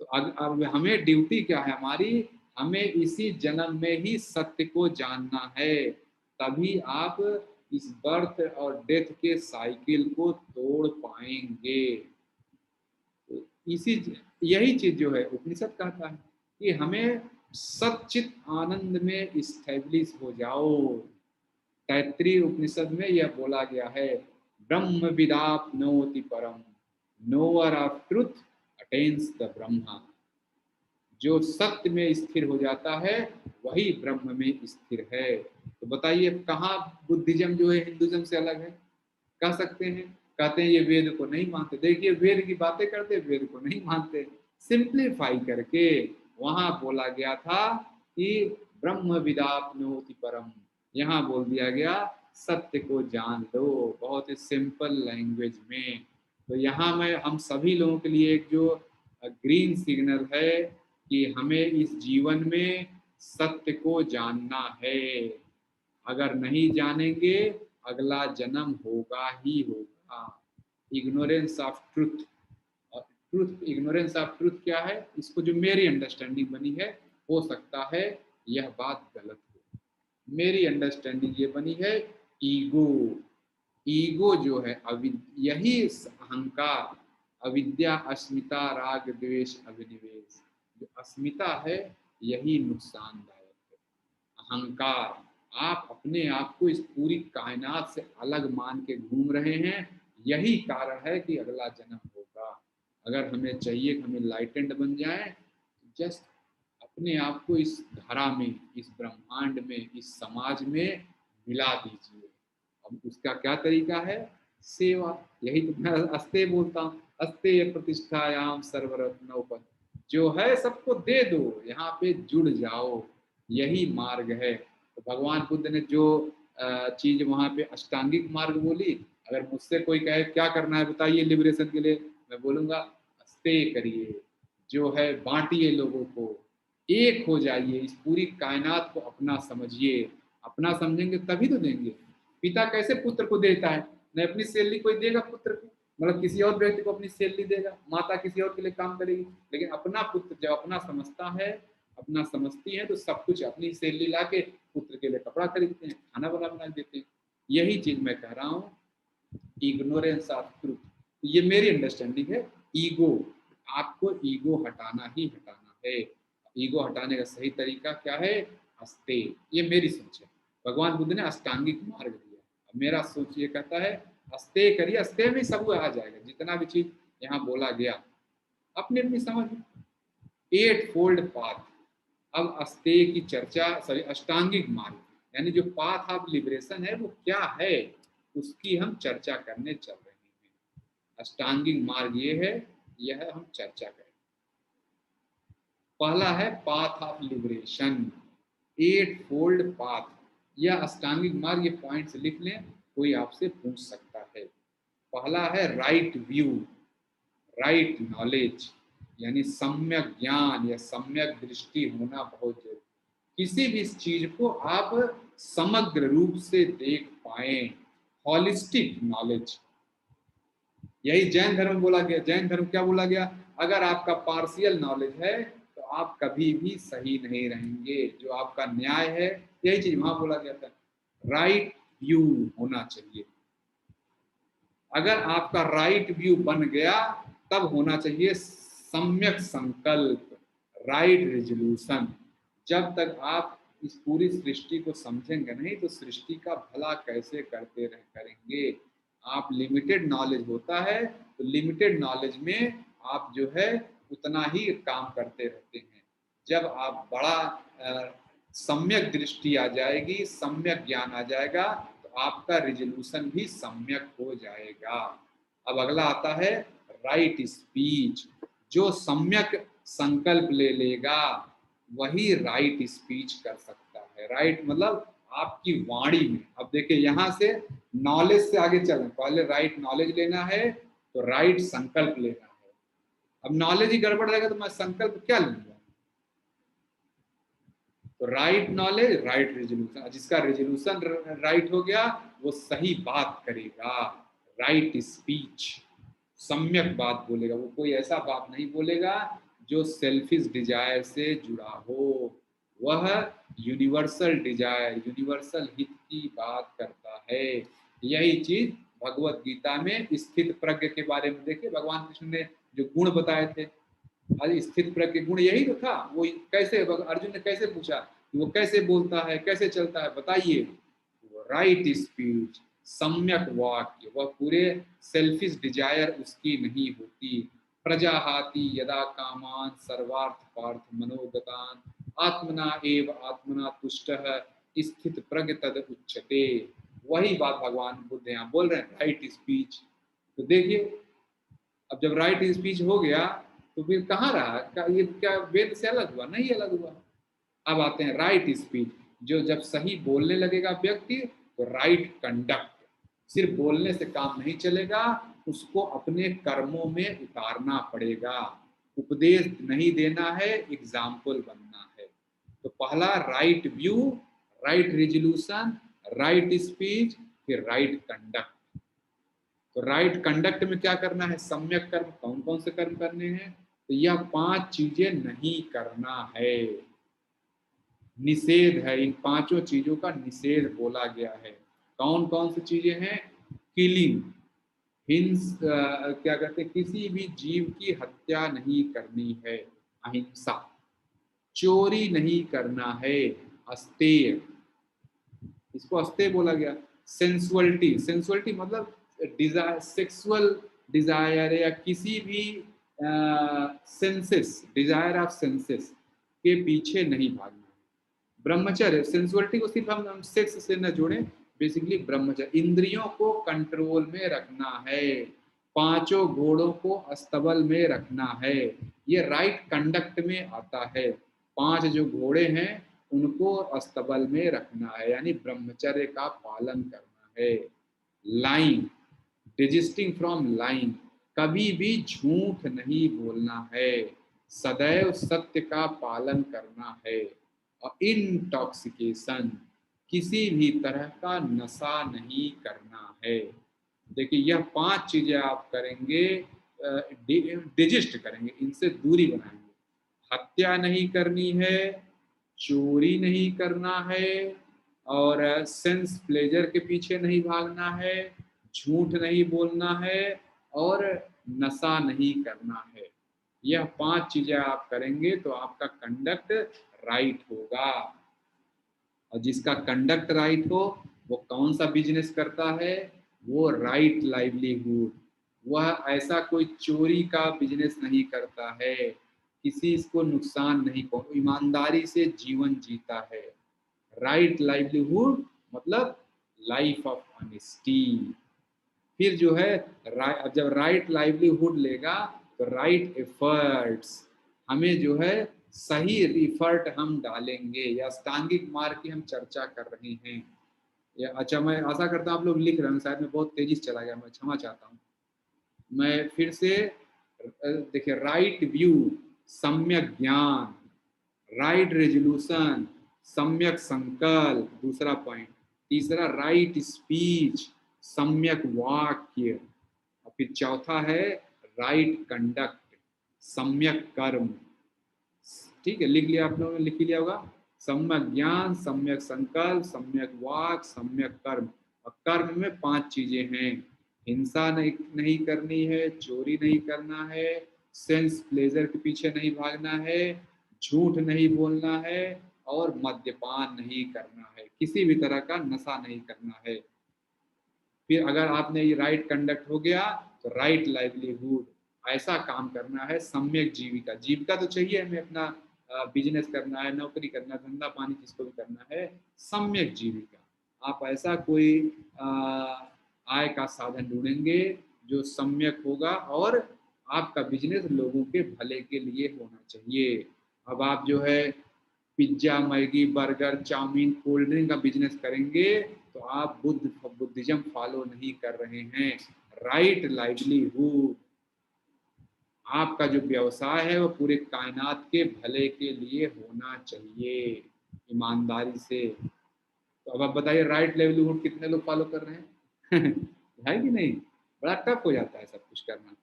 तो अब हमें ड्यूटी क्या है हमारी, हमें इसी जन्म में ही सत्य को जानना है, तभी आप इस बर्थ और डेथ के साइकिल को तोड़ पाएंगे। तो इसी यही चीज जो है उपनिषद कहता है कि हमें सच्चित आनंद में स्टेब्लिश हो जाओ। तैत्रीय उपनिषद में यह बोला गया है, ब्रह्म विदाप्नोति परम, knower of truth attains the Brahma. जो सत्य में स्थिर हो जाता है वही ब्रह्म में स्थिर है। तो बताइए कहाँ बुद्धिज्म जो है हिंदुज्म से अलग है? कह सकते हैं, कहते हैं ये वेद को नहीं मानते। देखिए वेद की बातें करते, वेद को नहीं मानते। सिंप्लीफाई करके वहां बोला गया था कि ब्रह्म विदाप्नोति परम, यहाँ बोल दिया गया सत्य को जान लो, बहुत ही सिंपल लैंग्वेज में। तो यहाँ मैं हम सभी लोगों के लिए एक जो ग्रीन सिग्नल है कि हमें इस जीवन में सत्य को जानना है। अगर नहीं जानेंगे अगला जन्म होगा ही होगा। Ignorance of truth. और ट्रुथ, इग्नोरेंस ऑफ ट्रुथ क्या है, इसको जो मेरी अंडरस्टैंडिंग बनी है, हो सकता है यह बात गलत हो। मेरी अंडरस्टैंडिंग ये बनी है, ईगो, ईगो जो है यही अहंकार, अविद्या, अस्मिता, राग, द्वेष, अभिनिवेश, जो अस्मिता है यही नुकसानदायक है। अहंकार, आप अपने आप को इस पूरी कायनात से अलग मान के घूम रहे हैं, यही कारण है कि अगला जन्म होगा। अगर हमें चाहिए कि हमें लाइटेंड बन जाए, जस्ट अपने आप को इस धारा में, इस ब्रह्मांड में, इस समाज में मिला दीजिए। अब उसका क्या तरीका है? सेवा। यही तो मैं अस्ते बोलता हूँ, अस्ते प्रतिष्ठायाम सर्वरत्नोपन, जो है सबको दे दो, यहाँ पे जुड़ जाओ, यही मार्ग है। तो भगवान बुद्ध ने जो चीज वहां पे अष्टांगिक मार्ग बोली, अगर मुझसे कोई कहे क्या करना है बताइए लिबरेशन के लिए, मैं बोलूंगा अस्ते करिए, जो है बांटिए लोगों को, एक हो जाइए, इस पूरी कायनात को अपना समझिए। अपना समझेंगे तभी तो देंगे। पिता कैसे पुत्र को देता है? नहीं अपनी सैलरी कोई देगा पुत्र को, मतलब किसी और व्यक्ति को अपनी सैलरी देगा, माता किसी और के लिए काम करेगी, लेकिन अपना पुत्र जब अपना समझता है, अपना समझती है, तो सब कुछ अपनी सैलरी ला के पुत्र के लिए कपड़ा खरीदते हैं, खाना बना देते हैं। यही चीज मैं कह रहा हूँ, इग्नोरेंस ऑफ ट्रूथ। ये मेरी अंडरस्टैंडिंग है। ईगो, आपको ईगो हटाना ही हटाना है। ईगो हटाने का सही तरीका क्या है? अस्ते। ये मेरी सोच है। भगवान बुद्ध ने अष्टांगिक मार्ग दिया, अब मेरा सोच ये कहता है अस्ते करिए, अस्ते में सब आ जाएगा, जितना भी चीज यहाँ बोला गया अपनी अपनी समझ। Eight fold path. अब अस्ते की चर्चा, सॉरी अष्टांगिक मार्ग, यानी जो पाथ ऑफ लिबरेशन है वो क्या है, उसकी हम चर्चा करने चल रहे हैं। अष्टांगिक मार्ग ये है, यह हम चर्चा करें। पहला है path of liberation, eight fold path. यह अष्टांगिक मार्ग, ये पॉइंट्स लिख लें, कोई आपसे पूछ सकता है। पहला है राइट व्यू, राइट नॉलेज, यानी सम्यक ज्ञान या सम्यक दृष्टि होना बहुत जरूरी। किसी भी चीज को आप समग्र रूप से देख पाए, हॉलिस्टिक नॉलेज। यही जैन धर्म बोला गया। जैन धर्म क्या बोला गया? अगर आपका पार्शियल नॉलेज है तो आप कभी भी सही नहीं रहेंगे, जो आपका न्याय है, यही चीज वहां बोला गया था। राइट व्यू होना चाहिए। अगर आपका राइट व्यू बन गया, तब होना चाहिए सम्यक संकल्प, राइट रेजोल्यूशन। जब तक आप इस पूरी सृष्टि को समझेंगे नहीं, तो सृष्टि का भला कैसे करेंगे? आप लिमिटेड नॉलेज होता है, तो लिमिटेड नॉलेज में आप जो है उतना ही काम करते रहते हैं। जब आप बड़ा सम्यक दृष्टि आ जाएगी, सम्यक ज्ञान आ जाएगा, तो आपका रिजोल्यूशन भी सम्यक हो जाएगा। अब अगला आता है राइट स्पीच। जो सम्यक संकल्प ले लेगा वही राइट स्पीच कर सकता है। राइट मतलब आपकी वाणी में। अब देखिए यहाँ से नॉलेज से आगे चलें, पहले राइट नॉलेज लेना है तो राइट संकल्प लेना है। अब नॉलेज ही गड़बड़ रहेगा तो मैं संकल्प क्या लूंगा? तो तो राइट नॉलेज, राइट रेजोल्यूशन, जिसका रेजोल्यूशन राइट हो गया वो सही बात करेगा, राइट स्पीच, सम्यक बात बोलेगा, वो कोई ऐसा बात नहीं बोलेगा जो सेल्फिश डिजायर से जुड़ा हो, वह यूनिवर्सल डिजायर, यूनिवर्सल हित की बात करता है। यही चीज भगवत गीता में स्थित प्रज्ञ के बारे में देखिए, भगवान कृष्ण ने जो गुण बताए थे, अरे स्थित प्रज्ञ गुण यही तो था। वो कैसे, अर्जुन ने कैसे पूछा कि वो कैसे बोलता है, कैसे चलता है, बताइए। राइट स्पीच, सम्यक वाक्य, वह पूरे सेल्फिश डिजायर उसकी नहीं होती। प्रजाहाति यदा कामान सर्वार्थ पार्थ मनोगतान आत्मना एव आत्मना तुष्टः स्थित प्रज्ञ तद उच्यते। वही बात भगवान बुद्ध यहाँ बोल रहे हैं, राइट स्पीच। तो देखिए, अब जब राइट स्पीच हो गया तो फिर कहाँ रहा, ये क्या वेद से अलग हुआ? नहीं अलग हुआ। अब आते हैं राइट स्पीच, जो जब सही बोलने लगेगा व्यक्ति तो राइट कंडक्ट, सिर्फ बोलने से काम नहीं चलेगा, उसको अपने कर्मों में उतारना पड़ेगा। उपदेश नहीं देना है, एग्जाम्पल बनना है। तो पहला right view, right resolution, right speech, फिर राइट कंडक्ट। तो राइट कंडक्ट में क्या करना है, सम्यक कर्म, कौन कौन से कर्म करने हैं, तो यह 5 चीजें नहीं करना है, निषेध है, इन 5 चीजों का निषेध बोला गया है। कौन कौन सी चीजें हैं? किलिंग, हिंस, क्या कहते हैं, किसी भी जीव की हत्या नहीं करनी है, अहिंसा। चोरी नहीं करना है, अस्तेय, इसको अस्तेय बोला गया। सेंसुअलिटी, सेंसुअलिटी मतलब डिजायर, सेक्सुअल डिजायर या किसी भी सेंसेस, डिजायर ऑफ सेंसेस के पीछे नहीं भागना। ब्रह्मचर्य, सेंसुअलिटी को सिर्फ हम सेक्स से न जोड़ें, बेसिकली ब्रह्मचर्य, इंद्रियों को कंट्रोल में रखना है, 5 घोड़ों को अस्तबल में रखना है, ये राइट कंडक्ट में आता है। 5 जो घोड़े हैं उनको अस्तबल में रखना है, यानी ब्रह्मचर्य का पालन करना है। लाइन, डिजिस्टिंग फ्रॉम लाइन, कभी भी झूठ नहीं बोलना है, सदैव सत्य का पालन करना है। और इंटॉक्सिकेशन, किसी भी तरह का नशा नहीं करना है। देखिए यह 5 चीजें आप करेंगे, डिजिस्ट करेंगे, इनसे दूरी बनाएंगे। हत्या नहीं करनी है, चोरी नहीं करना है, और सेंस प्लेजर के पीछे नहीं भागना है, झूठ नहीं बोलना है, और नशा नहीं करना है। यह 5 चीजें आप करेंगे तो आपका कंडक्ट राइट होगा। और जिसका कंडक्ट राइट हो वो कौन सा बिजनेस करता है, वो राइट लाइवलीहुड, वह ऐसा कोई चोरी का बिजनेस नहीं करता है, किसी को नुकसान नहीं पहुंचा, ईमानदारी से जीवन जीता है। राइट लाइवलीहुड मतलब लाइफ ऑफ ऑनेस्टी। फिर जो है जब राइट लाइवलीहुड लेगा तो राइट एफर्ट्स, हमें जो है सही एफर्ट हम डालेंगे। या अष्टांगिक मार्ग की हम चर्चा कर रहे हैं। या अच्छा, मैं आशा करता हूँ आप लोग लिख रहे हैं, शायद मैं बहुत तेजी से चला गया, मैं क्षमा चाहता हूँ। मैं फिर से देखिए, राइट व्यू, सम्यक ज्ञान, राइट रेजोल्यूशन, सम्यक संकल्प, दूसरा पॉइंट। तीसरा राइट स्पीच, सम्यक वाक्य। और फिर चौथा है राइट कंडक्ट, सम्यक कर्म। ठीक है, लिख लिया आप लोगों ने, लिख लिया होगा। सम्यक ज्ञान, सम्यक संकल्प, सम्यक वाक, सम्यक कर्म। और कर्म में 5 चीजें हैं, हिंसा नहीं करनी है, चोरी नहीं करना है, सेंस प्लेजर के पीछे नहीं भागना है, झूठ नहीं बोलना है, और मद्यपान नहीं करना है, किसी भी तरह का नशा नहीं करना है। फिर अगर आपने ये राइट कंडक्ट हो गया तो राइट लाइवलीहुड, ऐसा काम करना है, सम्यक जीविका, जीविका तो चाहिए हमें, अपना बिजनेस करना है, नौकरी करना है, धंधा पानी जिसको भी करना है, सम्यक जीविका। आप ऐसा कोई आय का साधन ढूंढेंगे जो सम्यक होगा, और आपका बिजनेस लोगों के भले के लिए होना चाहिए। अब आप जो है pizza, Maggi, burger, chow mein, cold drink का बिजनेस करेंगे तो आप बुद्धिज्म फॉलो नहीं कर रहे हैं। राइट लाइवलीहुड, आपका जो व्यवसाय है वो पूरे कायनात के भले के लिए होना चाहिए। ईमानदारी से। तो अब आप बताइए राइट लाइवलीहुड कितने लोग फॉलो कर रहे हैं? है कि नहीं? बड़ा टफ हो जाता है सब कुछ करना।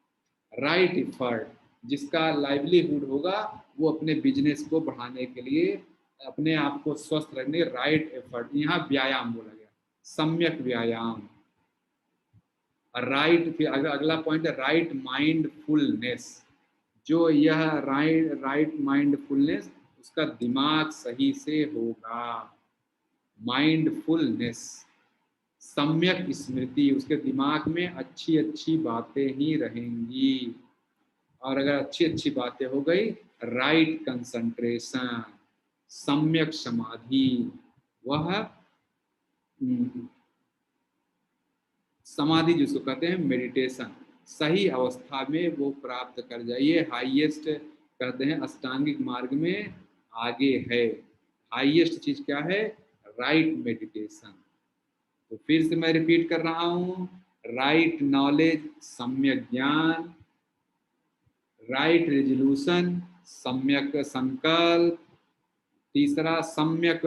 राइट एफर्ट, जिसका लाइवलीहुड होगा वो अपने बिजनेस को बढ़ाने के लिए, अपने आप को स्वस्थ रखने, राइट एफर्ट, यहाँ व्यायाम बोला गया, सम्यक व्यायाम। राइट, फिर अगला पॉइंट है राइट माइंडफुलनेस। जो यह राइट माइंडफुलनेस, उसका दिमाग सही से होगा। माइंडफुलनेस, सम्यक स्मृति, उसके दिमाग में अच्छी अच्छी बातें ही रहेंगी। और अगर अच्छी अच्छी बातें हो गई, राइट कंसंट्रेशन, सम्यक समाधि, वह समाधि जिसको कहते हैं मेडिटेशन, सही अवस्था में वो प्राप्त कर जाइए। हाईएस्ट कहते हैं अष्टांगिक मार्ग में आगे है। हाईएस्ट चीज क्या है? Right meditation. तो फिर से मैं रिपीट कर रहा हूँ, राइट नॉलेज, सम्यक ज्ञान, राइट रेजोल्यूशन, सम्यक संकल्प, तीसरा सम्यक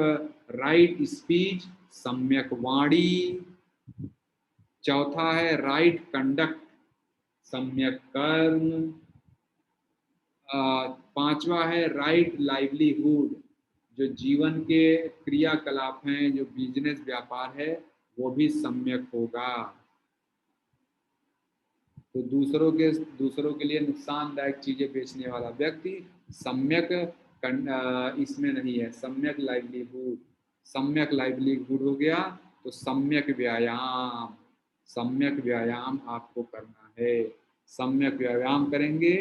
राइट स्पीच, सम्यक वाणी, चौथा है राइट कंडक्ट, सम्यक कर्म, पांचवा है राइट लाइवलीहुड, जो जीवन के क्रियाकलाप हैं, जो बिजनेस व्यापार है वो भी सम्यक होगा। तो दूसरों के लिए नुकसानदायक चीजें बेचने वाला व्यक्ति सम्यक इसमें नहीं है। सम्यक लाइवलीहुड हो गया। तो सम्यक व्यायाम आपको करना है। सम्यक व्यायाम करेंगे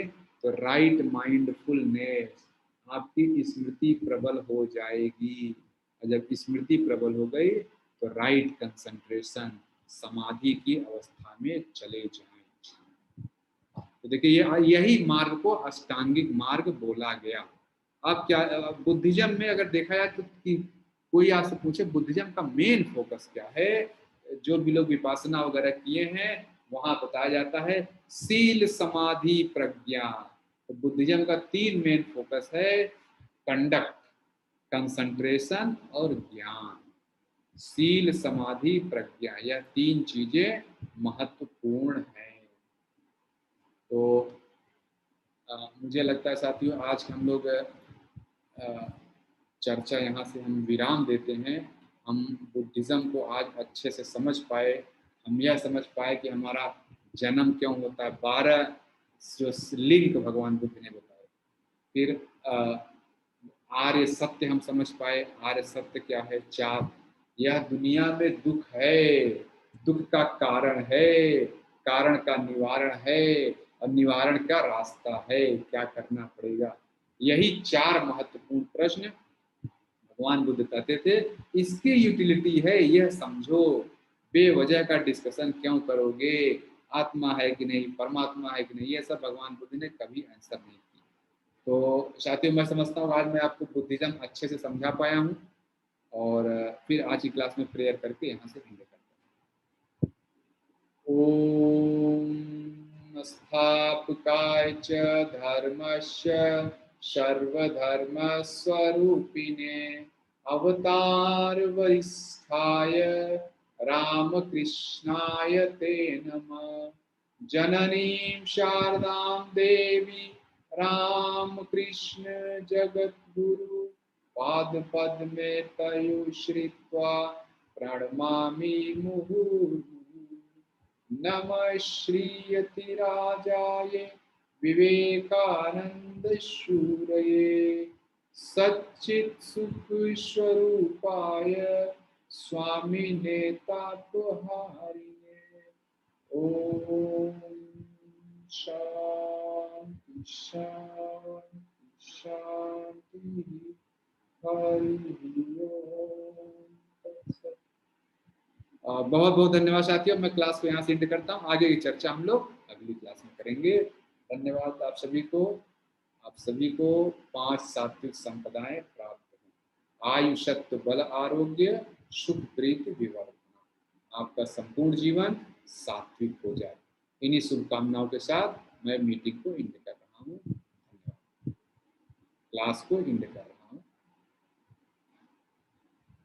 तो राइट माइंडफुलनेस, आपकी स्मृति प्रबल हो जाएगी। और जब स्मृति प्रबल हो गई तो राइट कंसंट्रेशन, समाधि की अवस्था में चले जाएं। तो देखिए यही मार्ग को अष्टांगिक मार्ग बोला गया। अब क्या बुद्धिज्म में अगर देखा जाए तो कोई आपसे पूछे बुद्धिज्म का मेन फोकस क्या है, जो भी लोग विपासना वगैरह किए हैं वहां बताया जाता है शील समाधि प्रज्ञा। तो बुद्धिज्म का 3 मेन फोकस है, कंडक्ट, कंसंट्रेशन और ज्ञान। शील समाधि प्रज्ञा, यह 3 चीजें महत्वपूर्ण हैं। तो मुझे लगता है साथियों आज हम लोग चर्चा यहाँ से हम विराम देते हैं। हम बुद्धिज़्म को आज अच्छे से समझ पाए। हम यह समझ पाए कि हमारा जन्म क्यों होता है, 12 जो लिंक भगवान बुद्ध ने बताए। फिर आर्य सत्य हम समझ पाए। आर्य सत्य क्या है? 4, यह दुनिया में दुख है, दुख का कारण है, कारण का निवारण है, और निवारण का रास्ता है, क्या करना पड़ेगा। यही 4 महत्वपूर्ण प्रश्न भगवान बुद्ध कहते थे, इसकी यूटिलिटी है यह समझो। बेवजह का डिस्कशन क्यों करोगे, आत्मा है कि नहीं, परमात्मा है कि नहीं, ये सब भगवान बुद्ध ने कभी आंसर नहीं किया। तो साथियों मैं समझता हूँ आज मैं आपको बुद्धिज्म अच्छे से समझा पाया हूँ। और फिर आज की क्लास में प्रेयर करके यहाँ से एंड करते हैं। ओम स्थापकाय च धर्मस्य सर्वधर्म स्वरूपिणे अवतार वरिष्ठाय रामकृष्णाय ते नमः। जननीं शारदां देवी रामकृष्ण जगद्गुरु पाद पद्मे तयो श्रित्वा प्रणमामि मुहुर्मुहुः। नमः श्रीयतिराजाय विवेकानंद शूरये सच्चित् सुख स्वरूपाय स्वामिने तात्वहारिणे। ओम शांति शांति शांति। हरि ओम। बहुत बहुत धन्यवाद साथियों। मैं क्लास को यहाँ से एंड करता हूँ। आगे की चर्चा हम लोग अगली क्लास में करेंगे। धन्यवाद आप सभी को। आप सभी को 5 सात्विक संपदाएं प्राप्त हो। आयु सत्व बल आरोग्य सुख प्रीति विवर्धना, आपका संपूर्ण जीवन सात्विक हो जाए। इन्हीं शुभकामनाओं के साथ मैं मीटिंग को एंड कर रहा हूँ। क्लास को एंड कर रहा हूँ।